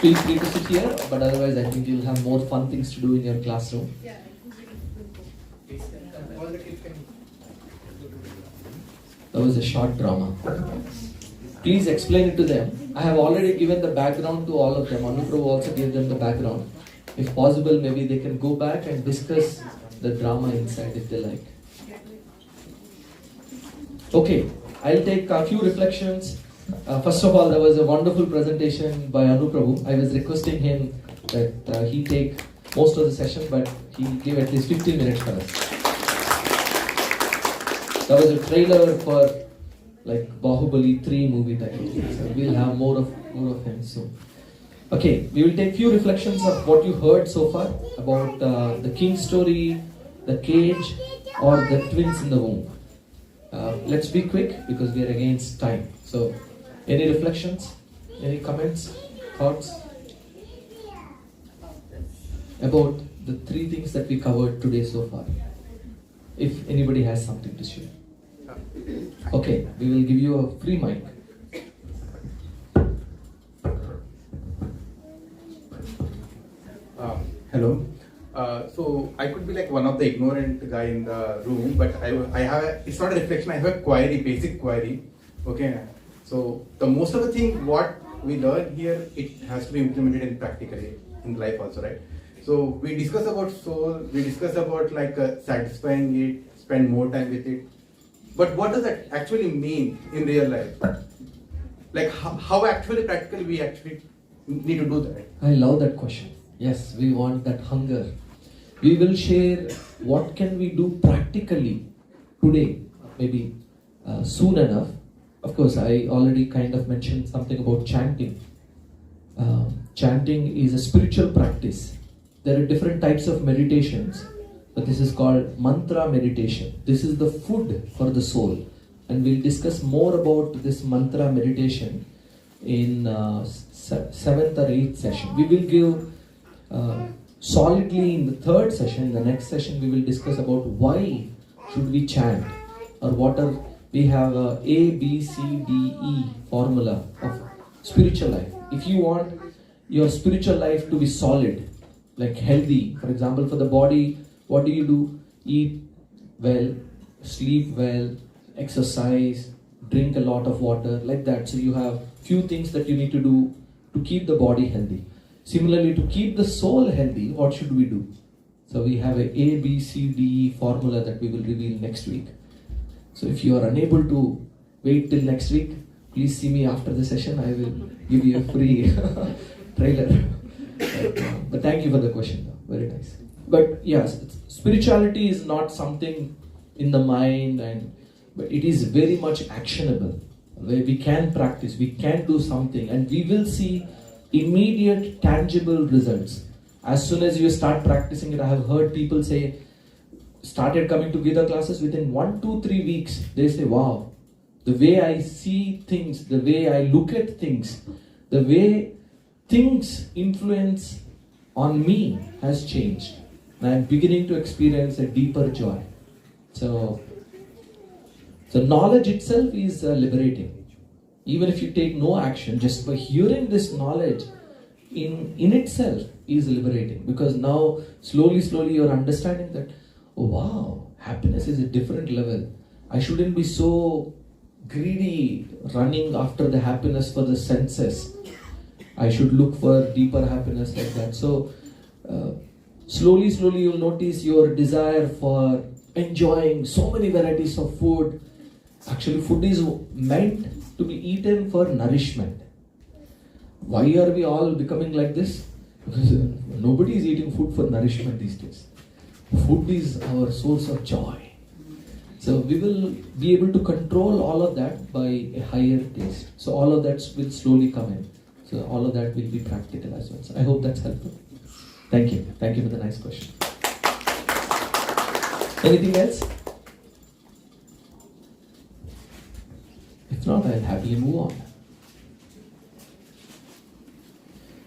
feel free to sit here, but otherwise I think you'll have more fun things to do in your classroom. That was a short drama. Please explain it to them. I have already given the background to all of them. Anuprabhu also gave them the background. If possible, maybe they can go back and discuss the drama inside if they like. Okay, I'll take a few reflections. First of all, there was a wonderful presentation by Anuprabhu. I was requesting him that he take most of the session, but he gave at least 15 minutes for us. That was a trailer for like Bahubali 3 movie title. So we'll have more of him soon. Okay, we will take few reflections of what you heard so far about the king story, the cage, or the twins in the womb. Let's be quick because we are against time. So, any reflections? Any comments? Thoughts? About the three things that we covered today so far. If anybody has something to share. Okay, we will give you a free mic. Hello. So I could be like one of the ignorant guy in the room, but I have it's not a reflection. I have a query, basic query. Okay. So the most of the thing what we learn here, it has to be implemented in practically in life also, right? So we discuss about soul. We discuss about like satisfying it, spend more time with it. But what does that actually mean in real life? Like how actually practically we actually need to do that? I love that question. Yes, we want that hunger. We will share what can we do practically today, maybe soon enough. Of course, I already kind of mentioned something about chanting. Chanting is a spiritual practice. There are different types of meditations, but this is called mantra meditation. This is the food for the soul. And we'll discuss more about this mantra meditation in 7th or 8th session. We will give solidly in the 3rd session. In the next session we will discuss about why should we chant, or what are we have a B, C, D, E formula of spiritual life. If you want your spiritual life to be solid, like healthy, for example, for the body, what do? Eat well, sleep well, exercise, drink a lot of water, like that. So you have few things that you need to do to keep the body healthy. Similarly, to keep the soul healthy, what should we do? So we have a B, C, D, E formula that we will reveal next week. So if you are unable to wait till next week, please see me after the session. I will give you a free trailer. But thank you for the question. Very nice. But yes, spirituality is not something in the mind, but it is very much actionable. Where we can practice, we can do something, and we will see immediate tangible results. As soon as you start practicing it, I have heard people say, started coming to Gita classes, within 1, 2, 3 weeks, they say, wow, the way I see things, the way I look at things, the way things influence on me has changed. And I'm beginning to experience a deeper joy. So knowledge itself is liberating. Even if you take no action, just by hearing this knowledge in itself is liberating. Because now, slowly you're understanding that, oh wow, happiness is a different level. I shouldn't be so greedy running after the happiness for the senses. I should look for deeper happiness like that. So slowly you'll notice your desire for enjoying so many varieties of food. Actually, food is meant to be eaten for nourishment. Why are we all becoming like this? Because nobody is eating food for nourishment these days. Food is our source of joy. So we will be able to control all of that by a higher taste. So all of that will slowly come in. So all of that will be practical as well. So I hope that's helpful. Thank you. Thank you for the nice question. Anything else? If not, I'll happily move on.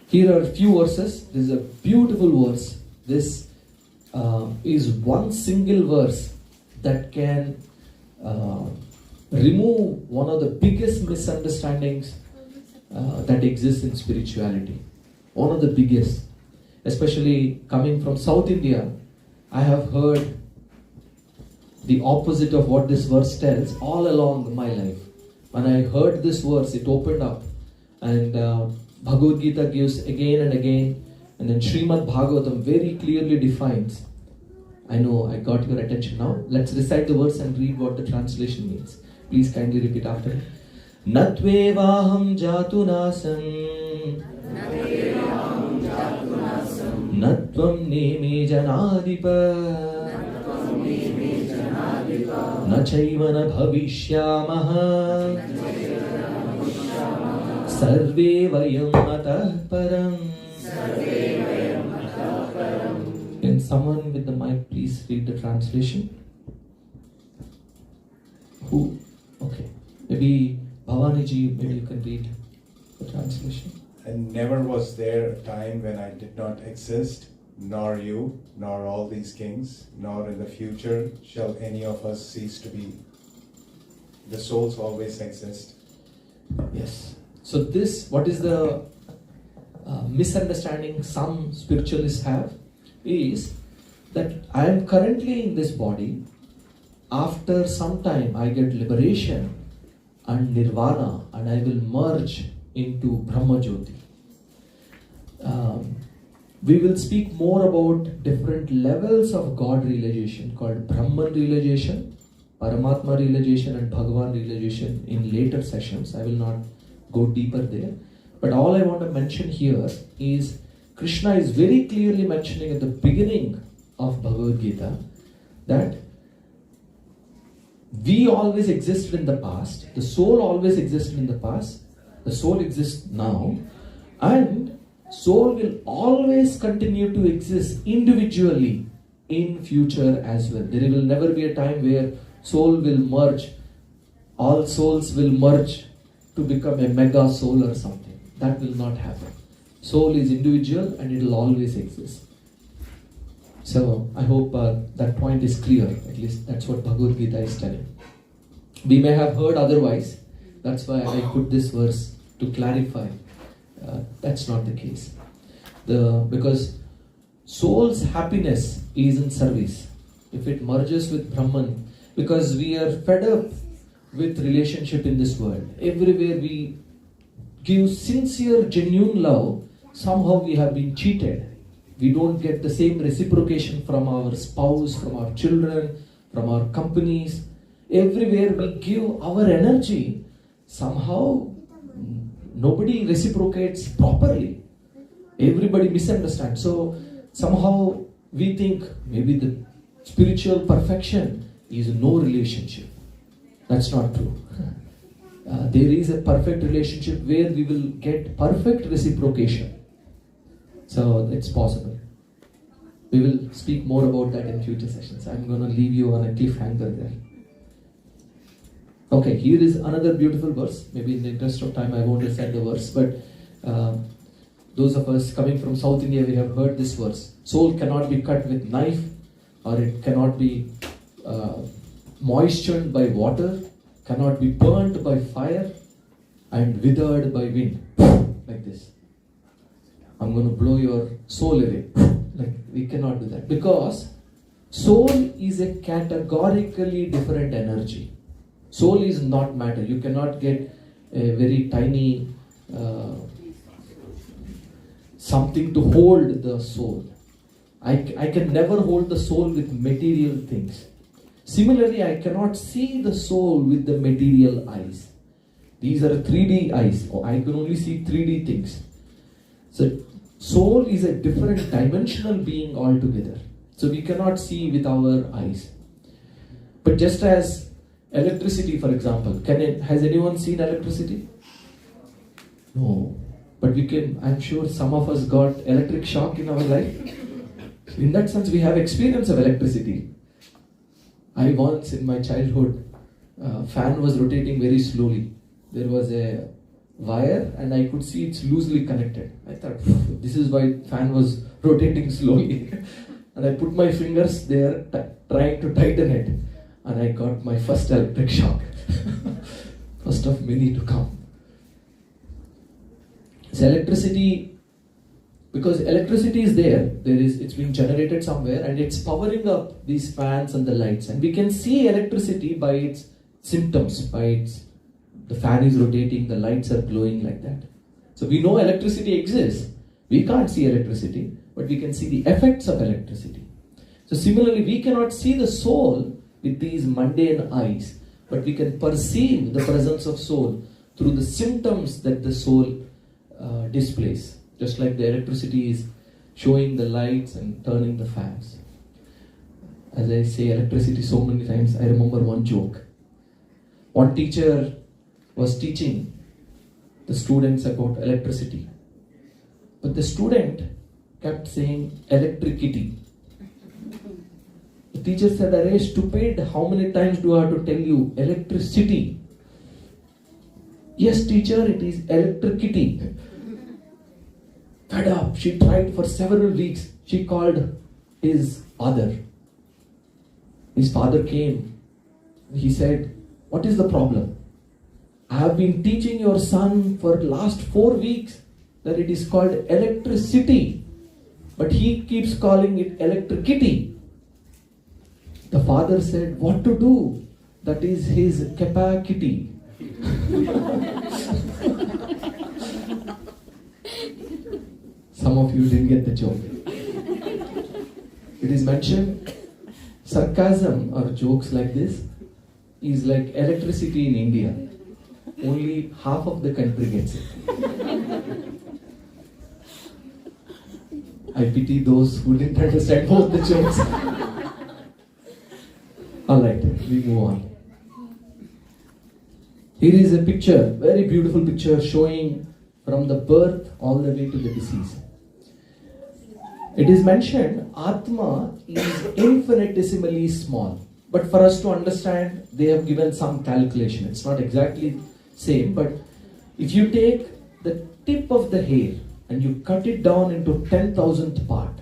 Here are a few verses. This is a beautiful verse. This is one single verse that can remove one of the biggest misunderstandings that exists in spirituality. One of the biggest. Especially coming from South India, I have heard the opposite of what this verse tells all along my life. When I heard this verse, it opened up, and Bhagavad Gita gives again and again, and then Srimad Bhagavatam very clearly defines. I know I got your attention now. Let's recite the verse and read what the translation means. Please kindly repeat after me. Natvevaham jatunasam Natvam neme janadipa Nachaivana bhavishyamaha Sarve vayam atah param. Can someone with the mic please read the translation? Who? Okay. Maybe Bhavaniji, maybe you can read the translation. And never was there a time when I did not exist, nor you, nor all these kings, nor in the future shall any of us cease to be. The souls always exist. Yes. So this, what is the misunderstanding some spiritualists have, is that I am currently in this body. After some time I get liberation and nirvana, and I will merge into Brahma Jyoti. We will speak more about different levels of God realization called Brahman realization, Paramatma realization and Bhagavan realization in later sessions. I will not go deeper there. But all I want to mention here is Krishna is very clearly mentioning at the beginning of Bhagavad Gita that we always existed in the past, the soul always existed in the past, the soul exists now, and soul will always continue to exist individually in future as well. There will never be a time where soul will merge, all souls will merge to become a mega soul or something. That will not happen. Soul is individual and it will always exist. So I hope that point is clear. At least that's what Bhagavad Gita is telling. We may have heard otherwise. That's why I put this verse to clarify. That's not the case. Because soul's happiness is in service. If it merges with Brahman, because we are fed up with relationship in this world. Everywhere we give sincere, genuine love, somehow we have been cheated. We don't get the same reciprocation from our spouse, from our children, from our companies. Everywhere we give our energy, somehow nobody reciprocates properly. Everybody misunderstands. So somehow we think maybe the spiritual perfection is no relationship. That's not true. There is a perfect relationship where we will get perfect reciprocation. So it's possible. We will speak more about that in future sessions. I'm going to leave you on a cliffhanger there. Okay, here is another beautiful verse. Maybe in the interest of time I won't recite the verse, but those of us coming from South India, we have heard this verse. Soul cannot be cut with knife, or it cannot be moistured by water, cannot be burnt by fire, and withered by wind. Like this. I'm going to blow your soul away. Like, we cannot do that. Because Soul is a categorically different energy. Soul is not matter. You cannot get a very tiny something to hold the soul. I can never hold the soul with material things. Similarly, I cannot see the soul with the material eyes. These are 3D eyes. I can only see 3D things. So, soul is a different dimensional being altogether. So, we cannot see with our eyes. But just as electricity, for example, has anyone seen electricity? No. But I'm sure some of us got electric shock in our life. In that sense, we have experience of electricity. I once, in my childhood, fan was rotating very slowly. There was a wire and I could see it's loosely connected. I thought, this is why fan was rotating slowly. And I put my fingers there, trying to tighten it. And I got my first electric shock. First of many to come. So electricity, because electricity is there, it's being generated somewhere and it's powering up these fans and the lights. And we can see electricity by its symptoms, the fan is rotating, the lights are glowing like that. So we know electricity exists. We can't see electricity, but we can see the effects of electricity. So similarly, we cannot see the soul with these mundane eyes, but we can perceive the presence of soul through the symptoms that the soul displays. Just like the electricity is showing the lights and turning the fans. As I say electricity so many times, I remember one joke. One teacher was teaching the students about electricity. But the student kept saying electricity. The teacher said, "Arey stupid, how many times do I have to tell you electricity?" "Yes teacher, it is electricity." Fed up, she tried for several weeks. She called his father. His father came. He said, "What is the problem? I have been teaching your son for last 4 weeks that it is called electricity, but he keeps calling it electricity." The father said, "What to do? That is his capacity." Some of you didn't get the joke. It is mentioned, sarcasm or jokes like this is like electricity in India. Only half of the country gets it. I pity those who didn't understand both the jokes. Alright, we move on. Here is a picture, very beautiful picture showing from the birth all the way to the disease. It is mentioned, Atma is infinitesimally small. But for us to understand, they have given some calculation. It's not exactly same, but if you take the tip of the hair and you cut it down into 10,000th part,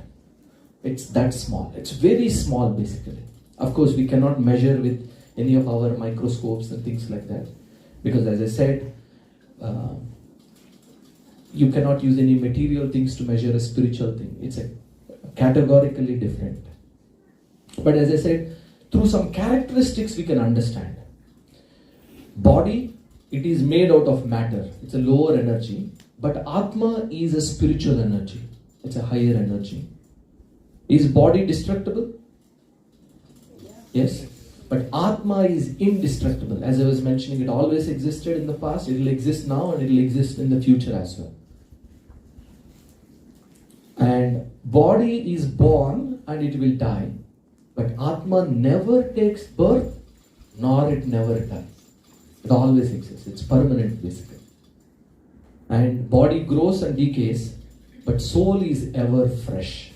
it's that small. It's very small basically. Of course, we cannot measure with any of our microscopes and things like that. Because as I said, you cannot use any material things to measure a spiritual thing. It's a categorically different. But as I said, through some characteristics we can understand. Body, it is made out of matter. It's a lower energy. But Atma is a spiritual energy. It's a higher energy. Is body destructible? Yes. But Atma is indestructible. As I was mentioning, it always existed in the past, it will exist now, and it will exist in the future as well. And body is born and it will die. But Atma never takes birth, nor it never dies. It always exists. It's permanent basically. And body grows and decays, but soul is ever fresh.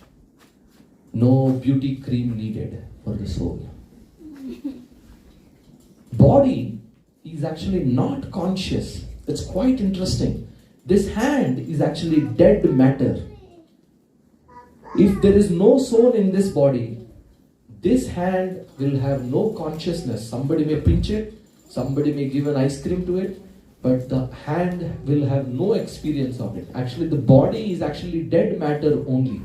No beauty cream needed for the soul. Body is actually not conscious. It's quite interesting. This hand is actually dead matter. If there is no soul in this body, this hand will have no consciousness. Somebody may pinch it, somebody may give an ice cream to it, but the hand will have no experience of it. Actually, the body is actually dead matter only.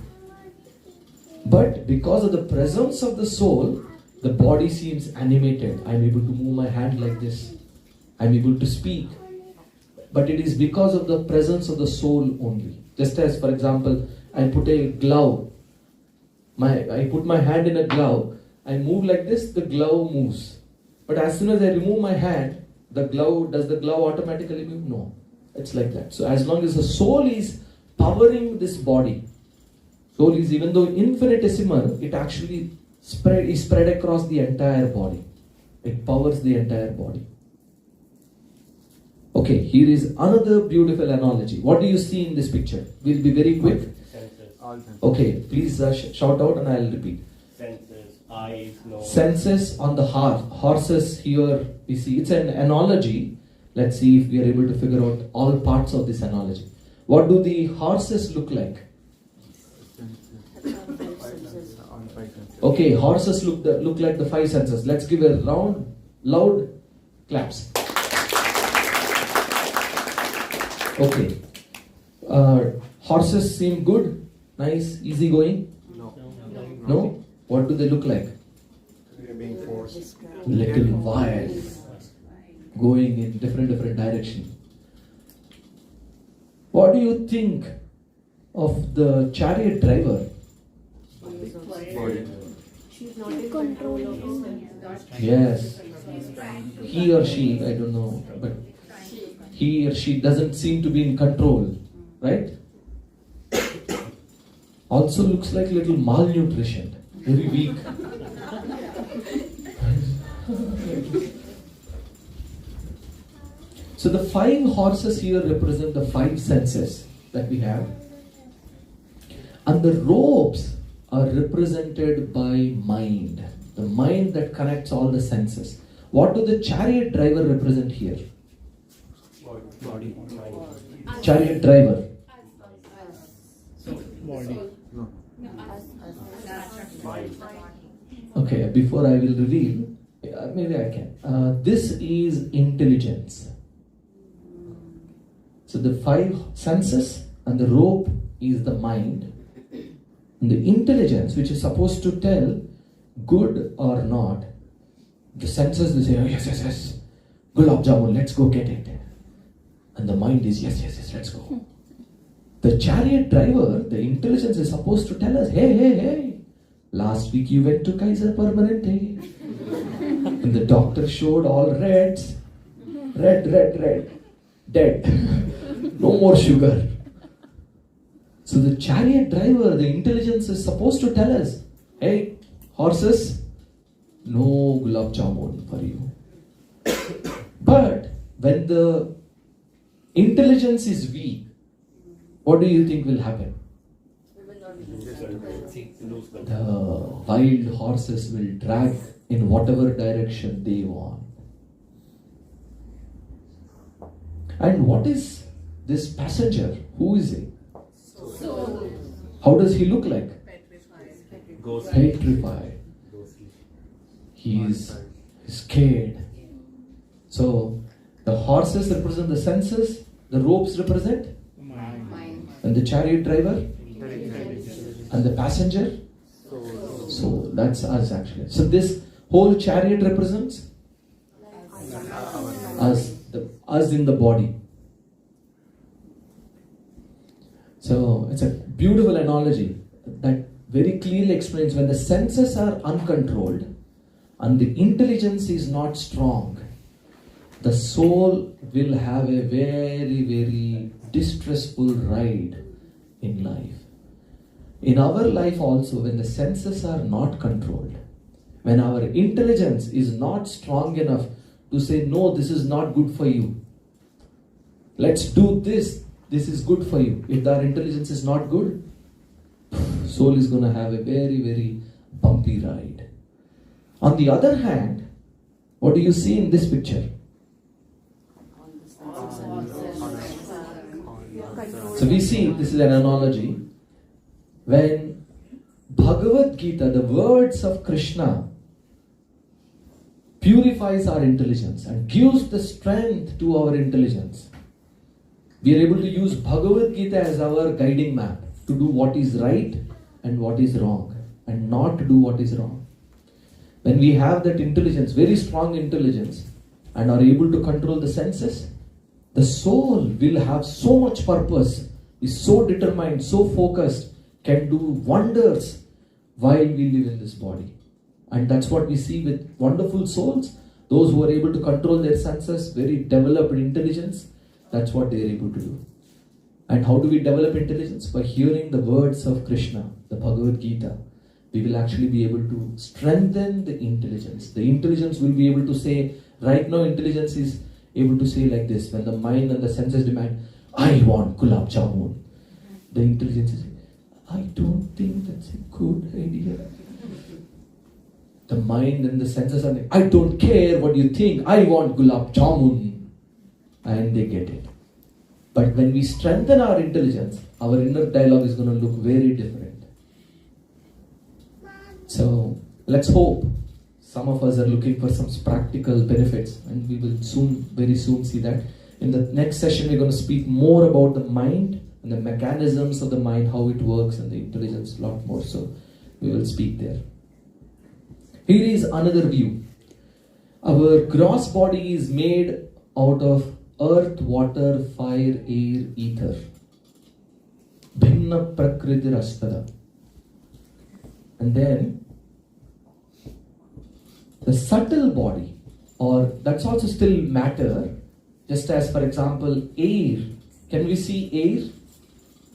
But because of the presence of the soul, the body seems animated. I'm able to move my hand like this. I'm able to speak. But it is because of the presence of the soul only. Just as, for example, I put a glove. I put my hand in a glove. I move like this, the glove moves. But as soon as I remove my hand, does the glove automatically move? No. It's like that. So as long as the soul is powering this body, soul is, even though infinitesimal, it actually is spread across the entire body. It powers the entire body. Okay, here is another beautiful analogy. What do you see in this picture? We'll be very quick. Okay, please shout out and I'll repeat. Senses, eyes, nose. Senses on the horses here, we see. It's an analogy. Let's see if we are able to figure out all parts of this analogy. What do the horses look like? Okay, horses look like the 5 senses. Let's give a round, loud claps. Okay. Horses seem good, nice, easy going? No? What do they look like? They're being forced. Little wild, going in different directions. What do you think of the chariot driver? She's not in control of herself. Yes. He or she, I don't know, but he or she doesn't seem to be in control, right? Also looks like little malnutrition, very weak. So the 5 horses here represent the 5 senses that we have. And the ropes are represented by mind. The mind that connects all the senses. What do the chariot driver represent here? Body. Chariot driver. Body. Okay, before I will reveal, maybe I can. This is intelligence. So the 5 senses and the rope is the mind. And the intelligence, which is supposed to tell good or not, the senses, they say, oh, yes, gulab jamun, let's go get it. And the mind is, yes, let's go. The chariot driver, the intelligence is supposed to tell us, hey, last week you went to Kaiser Permanente. And the doctor showed all reds. Red. Dead. No more sugar. So the chariot driver, the intelligence is supposed to tell us, hey, horses, no gulab jamun for you. But when the intelligence is weak, what do you think will happen? The wild horses will drag in whatever direction they want. And what is this passenger? Who is he? Soul. How does he look like? Petrified. Petrified. He is scared. So the horses represent the senses, the ropes represent Mind. and the chariot driver and the passenger. So that's us actually. So this whole chariot represents us in the body. So it's a beautiful analogy that very clearly explains when the senses are uncontrolled and the intelligence is not strong, the soul will have a very, very distressful ride in life. In our life also, when the senses are not controlled, when our intelligence is not strong enough to say, no, this is not good for you. Let's do this. This is good for you. If our intelligence is not good, soul is going to have a very, very bumpy ride. On the other hand, what do you see in this picture? So we see, this is an analogy, when Bhagavad Gita, the words of Krishna, purifies our intelligence and gives the strength to our intelligence. We are able to use Bhagavad Gita as our guiding map to do what is right and what is wrong. and not to do what is wrong. When we have that intelligence, very strong intelligence, and are able to control the senses, the soul will have so much purpose, is so determined, so focused, can do wonders while we live in this body. And that's what we see with wonderful souls, those who are able to control their senses, very developed intelligence, that's what they are able to do. And how do we develop intelligence? By hearing the words of Krishna, the Bhagavad Gita. We will actually be able to strengthen the intelligence. The intelligence will be able to say, right now intelligence is able to say like this, when the mind and the senses demand, I want gulab jamun. The intelligence is, I don't think that's a good idea. The mind and the senses are like, I don't care what you think, I want gulab jamun. And they get it. But when we strengthen our intelligence, our inner dialogue is going to look very different. So let's hope. Some of us are looking for some practical benefits, and we will very soon see that. In the next session, we're going to speak more about the mind and the mechanisms of the mind, how it works, and the intelligence a lot more. So we will speak there. Here is another view. Our gross body is made out of earth, water, fire, air, ether. Bhinna prakriti rastada. And then the subtle body, or that's also still matter, just as for example air. Can we see air?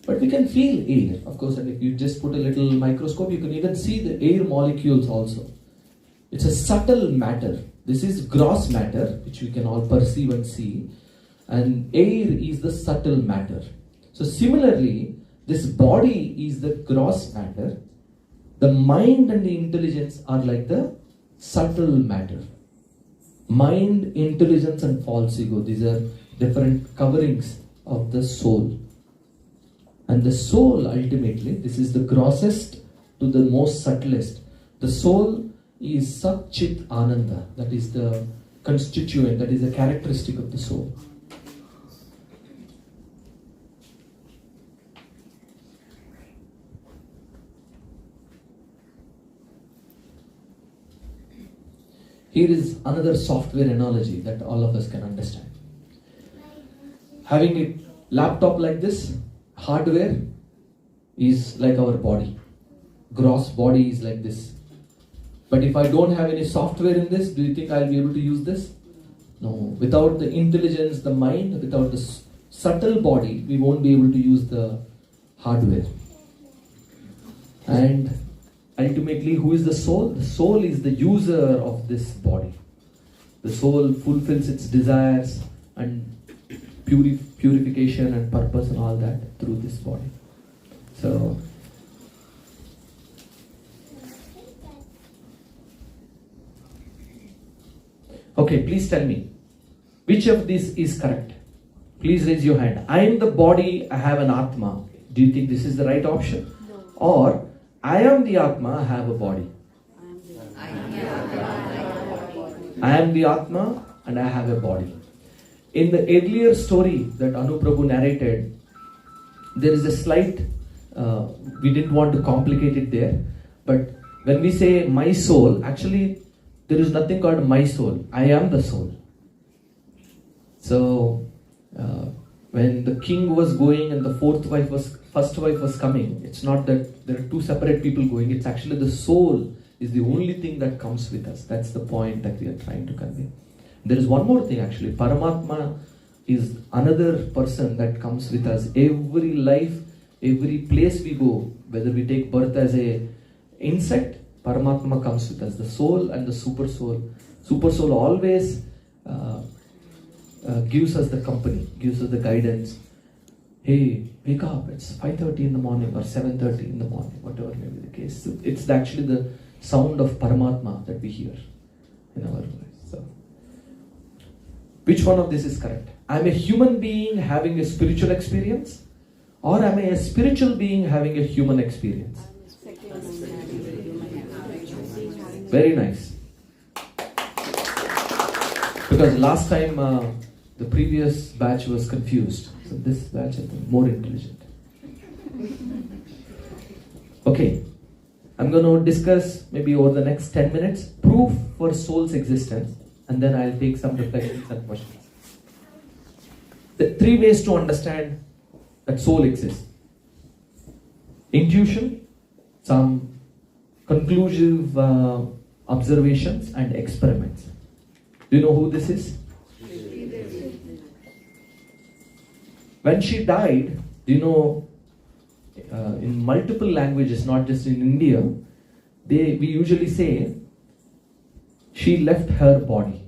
But we can feel air, of course, and if you just put a little microscope, you can even see the air molecules also. It's a subtle matter. This is gross matter, which we can all perceive and see, and air is the subtle matter. So similarly, this body is the gross matter. The mind and the intelligence are like the subtle matter. Mind, intelligence, and false ego, these are different coverings of the soul. And the soul, ultimately, this is the grossest to the most subtlest. The soul is Sat Chit Ananda, that is the constituent, that is the characteristic of the soul. Here is another software analogy that all of us can understand. Having a laptop like this, hardware is like our body. Gross body is like this. But if I don't have any software in this, do you think I'll be able to use this? No. Without the intelligence, the mind, without the subtle body, we won't be able to use the hardware. And ultimately, who is the soul? The soul is the user of this body. The soul fulfills its desires and purification and purpose and all that through this body. So, okay, please tell me, which of these is correct? Please raise your hand. I am the body, I have an Atma. Do you think this is the right option? No. Or, I am the Atma, I have a body. I am the Atma and I have a body. In the earlier story that Anu Prabhu narrated, there is a slight, we didn't want to complicate it there, but when we say my soul, actually there is nothing called my soul. I am the soul. So, when the king was going and the first wife was coming, it's not that there are two separate people going, it's actually the soul is the only thing that comes with us. That's the point that we are trying to convey. There is one more thing actually. Paramatma is another person that comes with us. Every life, every place we go, whether we take birth as a insect, Paramatma comes with us. The soul and the super soul. Super soul always gives us the company, gives us the guidance. Hey, wake up, it's 5:30 in the morning or 7:30 in the morning, whatever may be the case. So it's actually the sound of Paramatma that we hear in our lives. So, which one of this is correct? I'm a human being having a spiritual experience, or am I a spiritual being having a human experience? Very nice. Because last time the previous batch was confused. So this batch is more intelligent. Okay. I'm going to discuss maybe over the next 10 minutes proof for soul's existence, and then I'll take some reflections and questions. The 3 ways to understand that soul exists. Intuition, some conclusive observations and experiments. Do you know who this is? When she died, do you know, in multiple languages, not just in India, we usually say she left her body.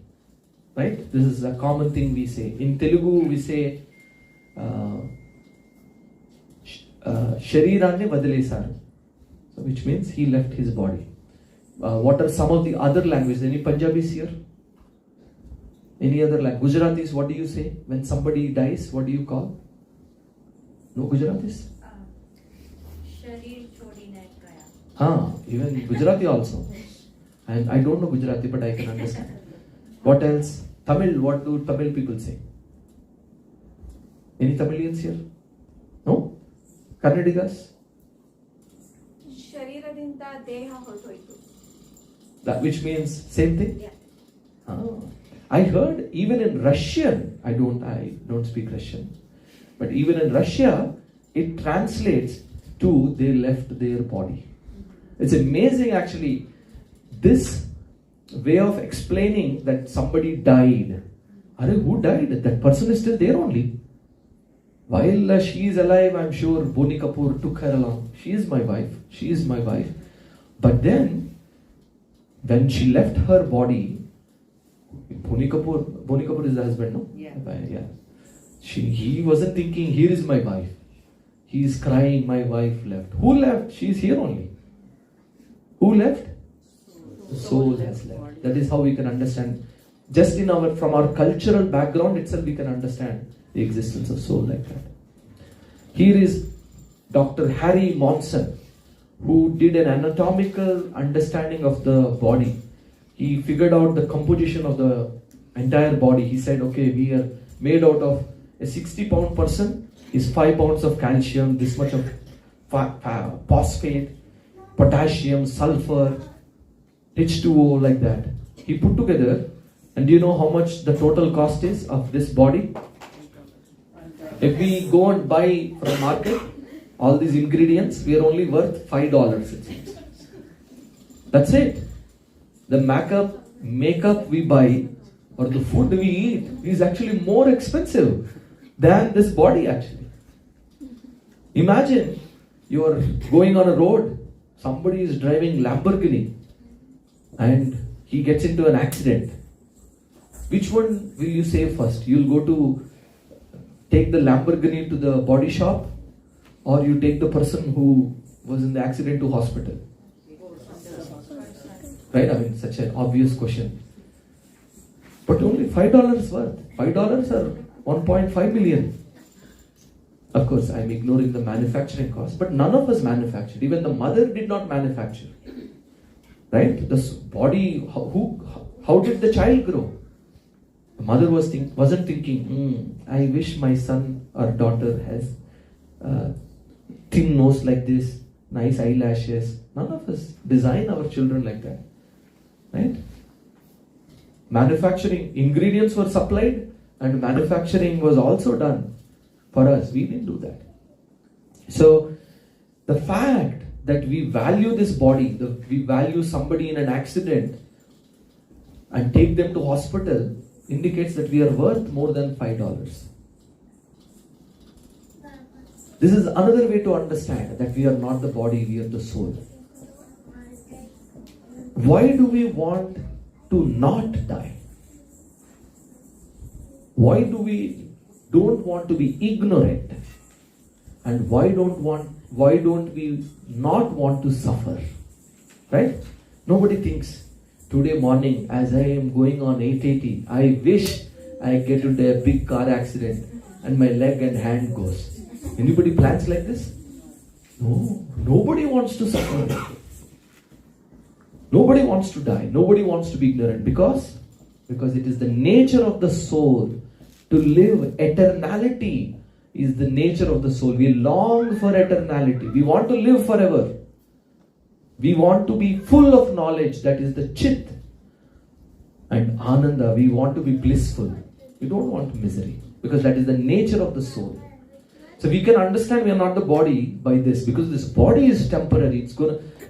Right? This is a common thing we say. In Telugu, we say Shariranne vadilesaru, so which means he left his body. What are some of the other languages? Any Punjabis here? Any other language? Gujaratis, what do you say? When somebody dies, what do you call? No Gujaratis? Even Gujarati also. And I don't know Gujarati, but I can understand. What else? Tamil, what do Tamil people say? Any Tamilians here? No? Kannadigas? That which means same thing? Yeah. I heard even in Russian, I don't speak Russian, but even in Russia, it translates to they left their body. It's amazing actually, this way of explaining that somebody died. Who died? That person is still there only. While she is alive, I'm sure Boni Kapoor took her along. She is my wife. But then, when she left her body, Boni Kapoor is the husband, no? Yeah. He wasn't thinking, here is my wife. He is crying, my wife left. Who left? She is here only. Who left? The soul has left. That is how we can understand. Just from our cultural background itself, we can understand the existence of soul like that. Here is Dr. Harry Monson, who did an anatomical understanding of the body. He figured out the composition of the entire body. He said, okay, we are made out of a 60-pound person is 5 pounds of calcium, this much of phosphate, potassium, sulfur, H2O, like that. He put together, and do you know how much the total cost is of this body? If we go and buy from market all these ingredients, we are only worth $5, it seems. That's it. The makeup we buy or the food we eat is actually more expensive than this body actually. Imagine you are going on a road, somebody is driving Lamborghini and he gets into an accident. Which one will you save first? You'll go to take the Lamborghini to the body shop, or you take the person who was in the accident to hospital? Right? I mean, such an obvious question. But only $5 worth. $5 are 1.5 million. Of course, I'm ignoring the manufacturing cost, but none of us manufactured. Even the mother did not manufacture. Right? This body, how did the child grow? The mother wasn't thinking, I wish my son or daughter has thin nose like this, nice eyelashes. None of us design our children like that. Right? Manufacturing, ingredients were supplied and manufacturing was also done for us. We didn't do that. So, the fact that we value this body, we value somebody in an accident and take them to hospital indicates that we are worth more than $5. This is another way to understand that we are not the body, we are the soul. Why do we want to not die? Why do we don't want to be ignorant? And why don't we not want to suffer? Right? Nobody thinks, today morning as I am going on 880, I wish I get into a big car accident and my leg and hand goes. Anybody plans like this? No. Nobody wants to suffer. Nobody wants to die. Nobody wants to be ignorant. Because it is the nature of the soul to live. Eternality is the nature of the soul. We long for eternality. We want to live forever. We want to be full of knowledge, that is the chit. And ananda, we want to be blissful. We don't want misery, because that is the nature of the soul. So we can understand we are not the body by this, because this body is temporary. It's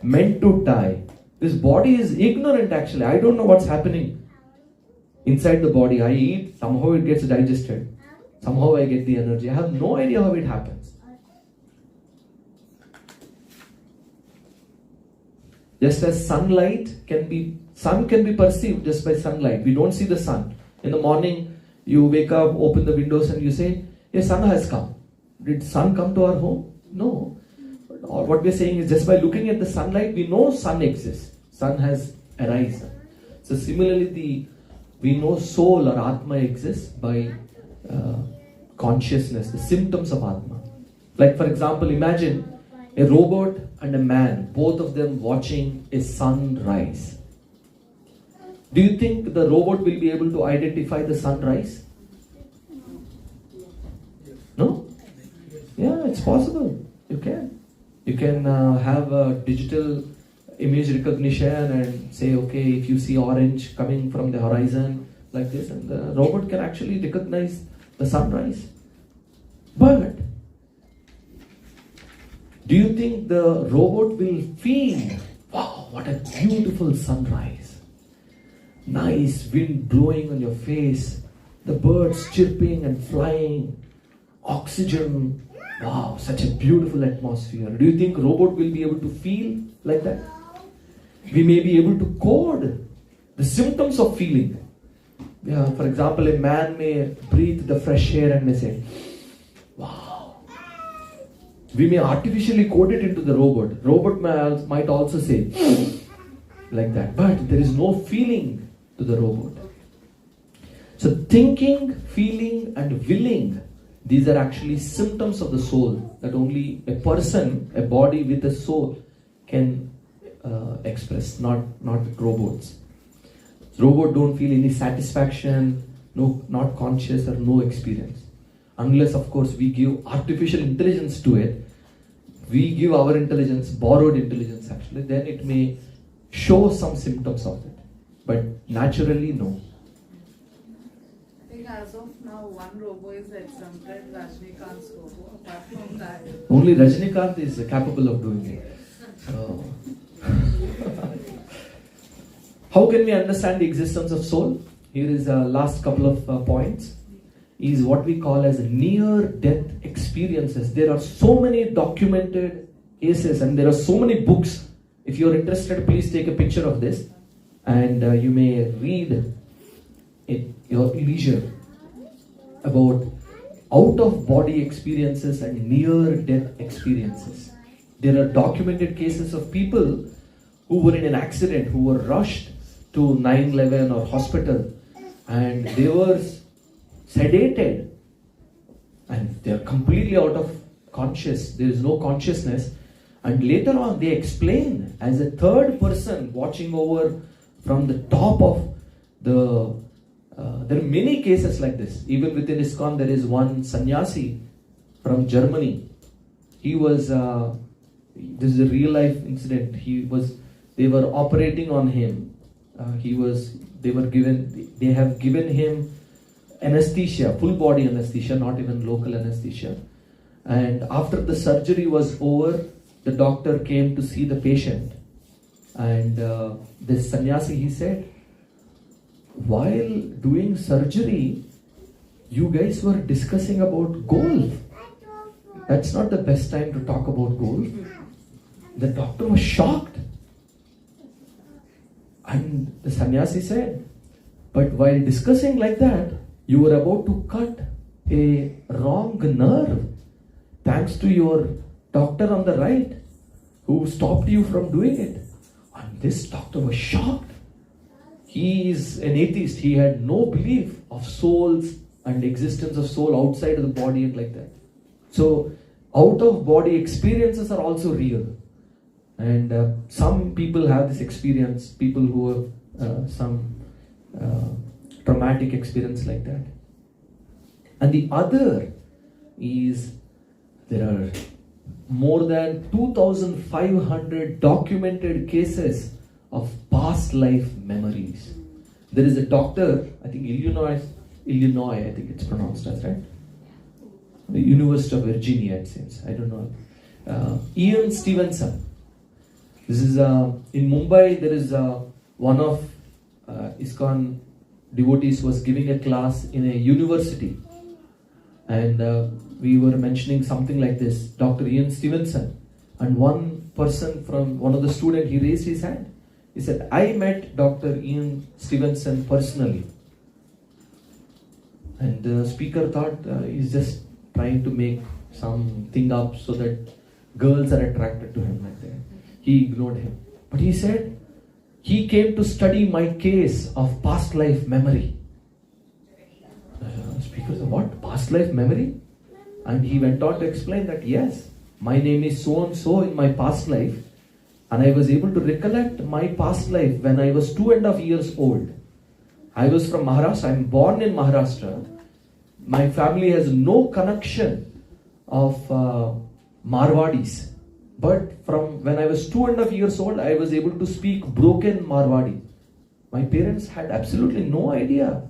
meant to die. This body is ignorant actually. I don't know what's happening inside the body. I eat, somehow it gets digested. Somehow I get the energy. I have no idea how it happens. Just as sun can be perceived just by sunlight. We don't see the sun. In the morning, you wake up, open the windows and you say, yes, sun has come. Did sun come to our home? No. Or what we're saying is just by looking at the sunlight, we know sun exists. Sun has arisen. So similarly, we know soul or Atma exists by consciousness, the symptoms of Atma. Like for example, imagine a robot and a man, both of them watching a sun rise. Do you think the robot will be able to identify the sunrise? No? Yeah, it's possible. You can. You can have a digital image recognition and say, okay, if you see orange coming from the horizon like this, and the robot can actually recognize the sunrise. But do you think the robot will feel, wow, what a beautiful sunrise. Nice wind blowing on your face, the birds chirping and flying, oxygen, wow, such a beautiful atmosphere. Do you think robot will be able to feel like that? We may be able to code the symptoms of feeling. Yeah, for example, a man may breathe the fresh air and may say, wow. We may artificially code it into the robot. Robot might also say like that, but there is no feeling to the robot. So thinking, feeling and willing, these are actually symptoms of the soul that only a person, a body with a soul can express, not robots. Robots don't feel any satisfaction, not conscious or no experience. Unless of course we give artificial intelligence to it, we give our intelligence, borrowed intelligence actually, then it may show some symptoms of it. But naturally, no. I think as of now, one robo is exempted, Rajnikant's robo. Apart from that, only Rajnikant is capable of doing it. So, how can we understand the existence of soul? Here is the last couple of points. Is what we call as near-death experiences. There are so many documented cases and there are so many books. If you are interested, please take a picture of this and you may read at your leisure about out-of-body experiences and near-death experiences. There are documented cases of people who were in an accident, who were rushed to 911 or hospital, and they were sedated and they are completely out of conscious. There is no consciousness, and later on they explain as a third person watching over from the top of the there are many cases like this. Even within ISKCON there is one sannyasi from Germany. He was this is a real life incident. They were operating on him. They have given him anesthesia, full body anesthesia, not even local anesthesia. And after the surgery was over, the doctor came to see the patient. And this sannyasi, he said, while doing surgery, you guys were discussing about golf. That's not the best time to talk about golf. The doctor was shocked. And the sannyasi said, but while discussing like that, you were about to cut a wrong nerve. Thanks to your doctor on the right, who stopped you from doing it. And this doctor was shocked. He is an atheist. He had no belief of souls and existence of soul outside of the body and like that. So out-of-body experiences are also real. And some people have this experience, people who have some traumatic experience like that. And the other is there are more than 2,500 documented cases of past life memories. There is a doctor, I think Illinois, I think it's pronounced as, right? The University of Virginia, it seems. I don't know. Ian Stevenson. This is in Mumbai. There is one of ISKCON devotees was giving a class in a university, and we were mentioning something like this, Dr. Ian Stevenson, and one person from one of the students, he raised his hand. He said, I met Dr. Ian Stevenson personally. And the speaker thought he's just trying to make something up so that girls are attracted to him like that. He ignored him. But he said, he came to study my case of past life memory. Speaker said, what? Past life memory? And he went on to explain that, yes, my name is so and so in my past life, and I was able to recollect my past life when I was 2.5 years old. I was from Maharashtra. I'm born in Maharashtra. My family has no connection of Marwadis. But from when I was 2.5 years old, I was able to speak broken Marwadi. My parents had absolutely no idea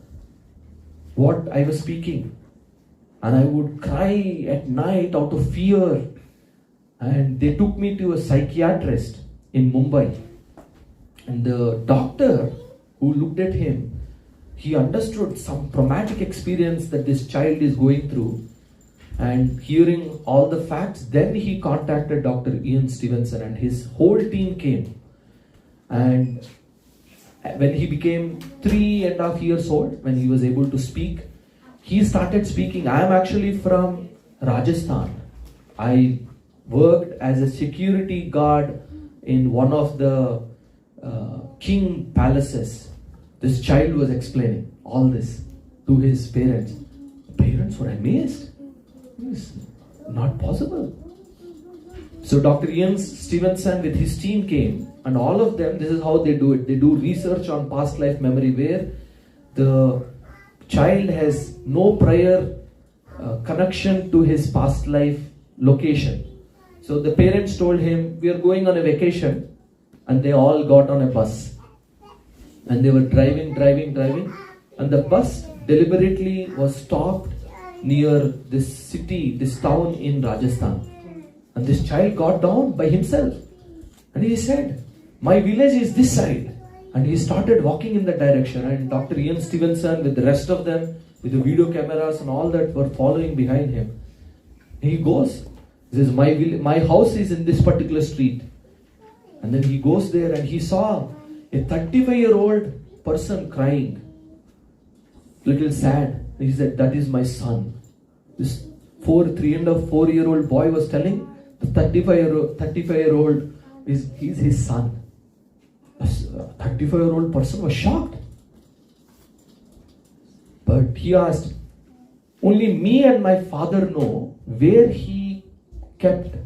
what I was speaking. And I would cry at night out of fear. And they took me to a psychiatrist in Mumbai. And the doctor who looked at him, he understood some traumatic experience that this child is going through. And hearing all the facts, then he contacted Dr. Ian Stevenson, and his whole team came. And when he became 3.5 years old, when he was able to speak, he started speaking. I am actually from Rajasthan. I worked as a security guard in one of the king palaces. This child was explaining all this to his parents. The parents were amazed. It's not possible. So Dr. Ian Stevenson with his team came, and all of them, this is how they do it. They do research on past life memory where the child has no prior connection to his past life location. So the parents told him, we are going on a vacation, and they all got on a bus. And they were driving, and the bus deliberately was stopped near this city, this town in Rajasthan. And this child got down by himself. And he said, my village is this side. And he started walking in that direction. And Dr. Ian Stevenson with the rest of them, with the video cameras and all that, were following behind him. He goes, he says, my house is in this particular street. And then he goes there and he saw a 35-year-old person crying, little sad. He said, that is my son. This 3.5-4-year-old boy was telling the 35-year-old he's his son. A 35-year-old person was shocked. But he asked, only me and my father know where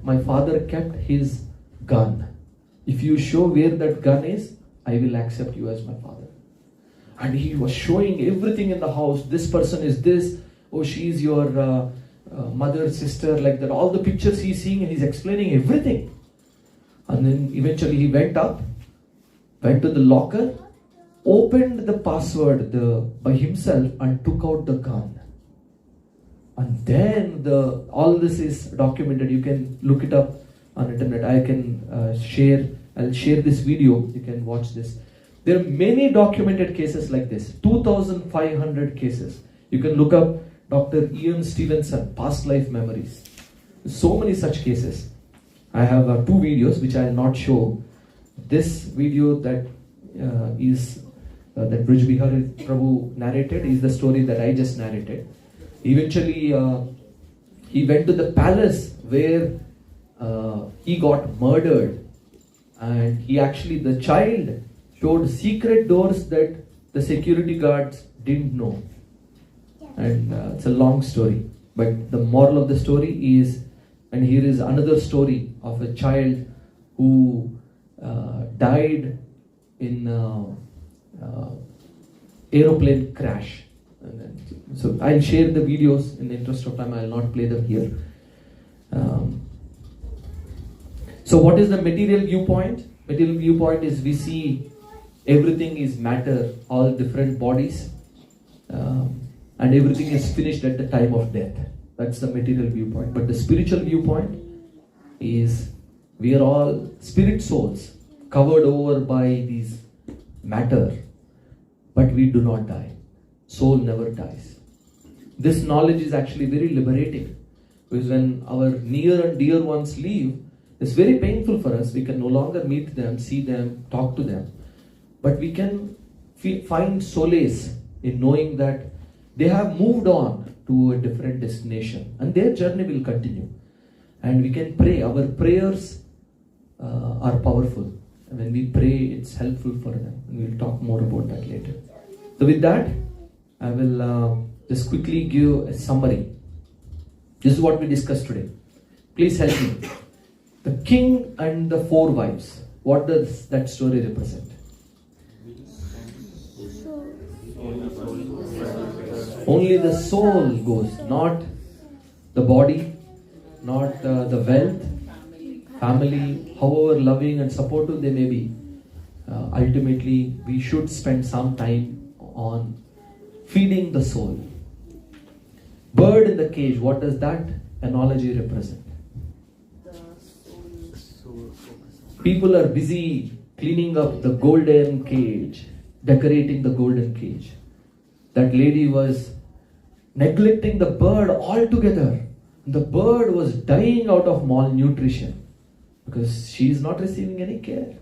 my father kept his gun. If you show where that gun is, I will accept you as my father. And he was showing everything in the house. This person is this. Oh, she is your mother, sister, like that. All the pictures he's seeing, and he's explaining everything. And then eventually he went up, went to the locker, opened the password by himself, and took out the gun. And then all this is documented. You can look it up on internet. I'll share this video. You can watch this. There are many documented cases like this. 2,500 cases. You can look up Dr. Ian Stevenson, past life memories. So many such cases. I have 2 videos which I will not show. This video that that Brij Bihari Prabhu narrated is the story that I just narrated. Eventually, he went to the palace where he got murdered, and the child showed secret doors that the security guards didn't know. And it's a long story, but the moral of the story is, and here is another story of a child who died in aeroplane crash. So I'll share the videos in the interest of time. I'll not play them here. So what is the material viewpoint? Material viewpoint is we see everything is matter, all different bodies, and everything is finished at the time of death. That's the material viewpoint. But the spiritual viewpoint is we are all spirit souls covered over by these matter, but we do not die. Soul never dies. This knowledge is actually very liberating, because when our near and dear ones leave, it's very painful for us. We can no longer meet them, see them, talk to them, but we can find solace in knowing that they have moved on to a different destination and their journey will continue. And we can pray. Our prayers are powerful. And when we pray, it's helpful for them. And we'll talk more about that later. So with that, I will just quickly give a summary. This is what we discussed today. Please help me. The king and the 4 wives. What does that story represent? Only the soul goes, not the body, not the wealth, family, however loving and supportive they may be. Ultimately, we should spend some time on feeding the soul. Bird in the cage, what does that analogy represent? People are busy cleaning up the golden cage, decorating the golden cage. That lady was neglecting the bird altogether. The bird was dying out of malnutrition because she is not receiving any care.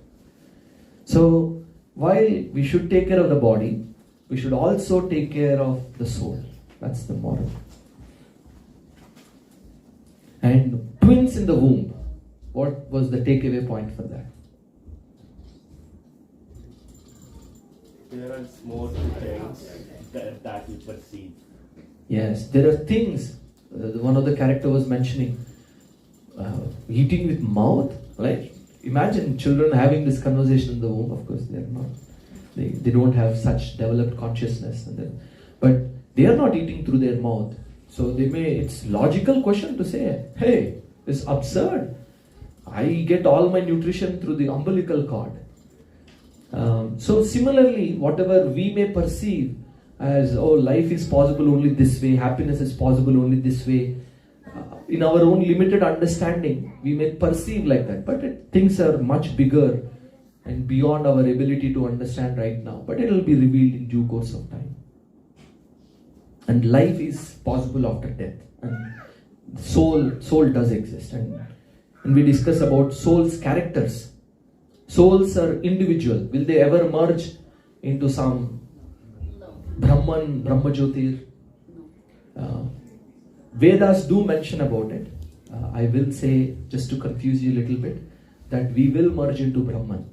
So while we should take care of the body, we should also take care of the soul. That's the moral. And twins in the womb, what was the takeaway point for that? There are more things that we perceive. Yes, there are things. One of the character was mentioning eating with mouth. Like imagine children having this conversation in the womb. Of course, they are not. They don't have such developed consciousness, but they are not eating through their mouth. So they may. It's logical question to say, "Hey, it's absurd. I get all my nutrition through the umbilical cord." So similarly, whatever we may perceive as, oh, life is possible only this way, happiness is possible only this way, in our own limited understanding, we may perceive like that. But things are much bigger and beyond our ability to understand right now. But it will be revealed in due course of time. And life is possible after death. And soul does exist. And we discuss about soul's characters. Souls are individual. Will they ever merge into some Brahman, Brahmajyotir? Vedas do mention about it. I will say, just to confuse you a little bit, that we will merge into Brahman.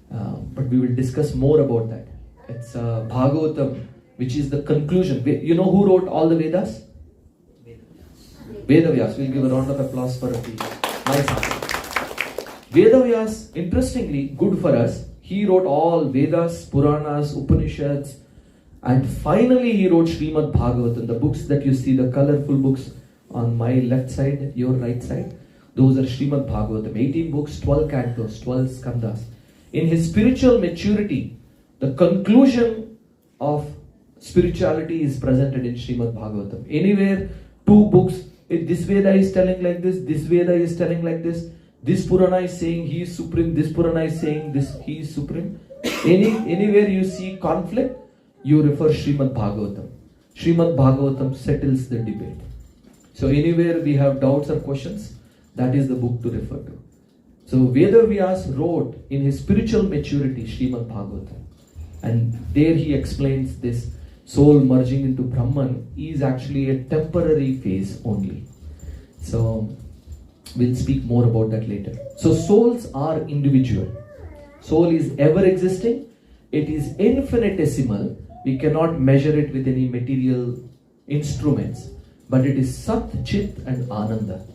But we will discuss more about that. It's Bhagavatam, which is the conclusion. You know who wrote all the Vedas? Vedavyas. We'll give a round of applause for it. Nice answer. Vedavyas, interestingly, good for us. He wrote all Vedas, Puranas, Upanishads, and finally he wrote Srimad Bhagavatam. The books that you see, the colorful books on my left side, your right side, those are Srimad Bhagavatam. 18 books, 12 cantos, 12 skandhas. In his spiritual maturity, the conclusion of spirituality is presented in Srimad Bhagavatam. Anywhere, 2 books, this Veda is telling like this Veda is telling like this Purana is saying he is supreme, this Purana is saying this he is supreme. Anywhere you see conflict, you refer Srimad Bhagavatam. Srimad Bhagavatam settles the debate. So anywhere we have doubts or questions, that is the book to refer to. So Vedavyas wrote in his spiritual maturity Srimad Bhagavatam. And there he explains this soul merging into Brahman is actually a temporary phase only. So we'll speak more about that later. So souls are individual. Soul is ever existing. It is infinitesimal. We cannot measure it with any material instruments. But it is Sat, Chit and Ananda.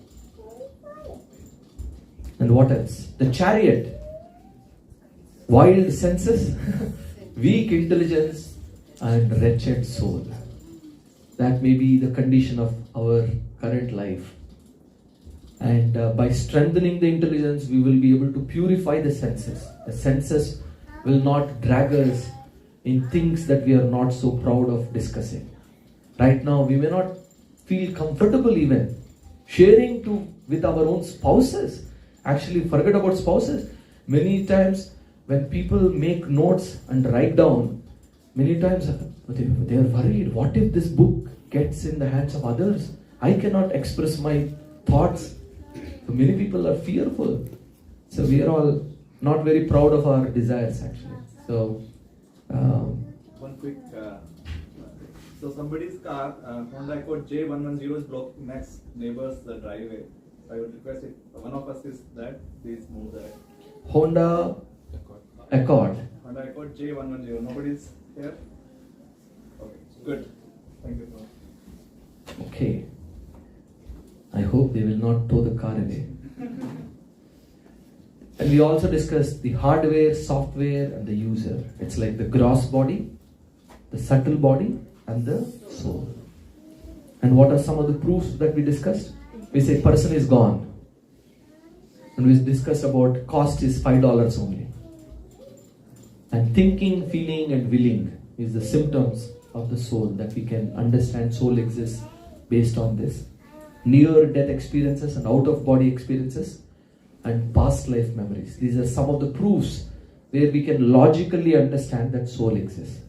And what else? The chariot. Wild senses, weak intelligence and wretched soul. That may be the condition of our current life. And by strengthening the intelligence, we will be able to purify the senses. The senses will not drag us in things that we are not so proud of discussing. Right now, we may not feel comfortable even sharing with our own spouses. Actually, forget about spouses. Many times when people make notes and write down, many times they are worried. What if this book gets in the hands of others? I cannot express my thoughts. So many people are fearful. So we are all not very proud of our desires actually. So one quick so somebody's car, Honda Accord J110 is blocking next neighbor's driveway. I would request if one of us is that, please move that. Honda Accord. Honda Accord J110. Nobody's here? Okay, good. Thank you so much. Okay. I hope they will not tow the car away. And we also discussed the hardware, software, and the user. It's like the gross body, the subtle body, and the soul. And what are some of the proofs that we discussed? We say person is gone. And we discussed about cost is $5 only. And thinking, feeling, and willing is the symptoms of the soul that we can understand soul exists based on this. Near-death experiences and out-of-body experiences and past life memories. These are some of the proofs where we can logically understand that soul exists.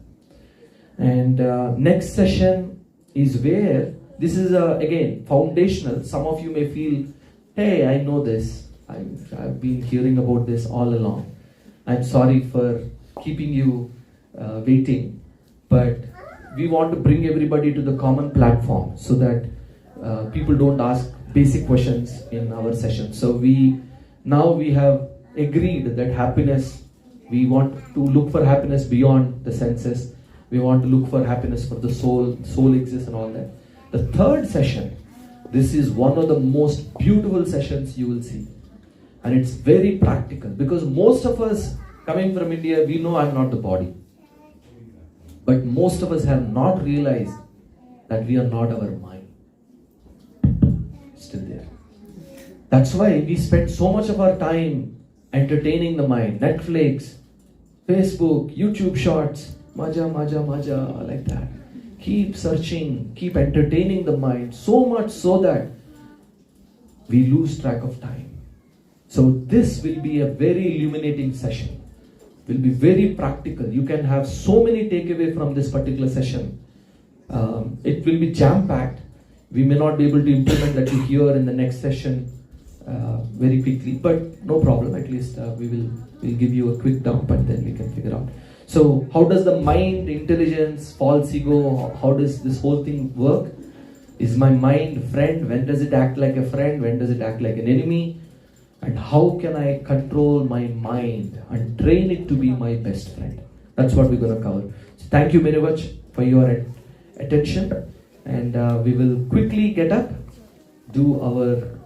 And next session is where, this is again foundational. Some of you may feel, hey, I know this. I've been hearing about this all along. I'm sorry for keeping you waiting. But we want to bring everybody to the common platform so that people don't ask basic questions in our session. So we have agreed that happiness, we want to look for happiness beyond the senses. We want to look for happiness for the soul. Soul exists and all that. The third session, this is one of the most beautiful sessions you will see. And it's very practical because most of us coming from India, we know I'm not the body. But most of us have not realized that we are not our mind. Still there. That's why we spend so much of our time entertaining the mind. Netflix, Facebook, YouTube shorts, maja, like that. Keep searching, keep entertaining the mind so much so that we lose track of time. So this will be a very illuminating session. Will be very practical. You can have so many takeaway from this particular session. It will be jam-packed. We may not be able to implement that here in the next session very quickly, but no problem. At least we'll give you a quick dump and then we can figure out. So how does the mind, intelligence, false ego, how does this whole thing work? Is my mind friend? When does it act like a friend? When does it act like an enemy? And how can I control my mind and train it to be my best friend? That's what we're going to cover. So thank you very much for your attention. And we will quickly get up, do our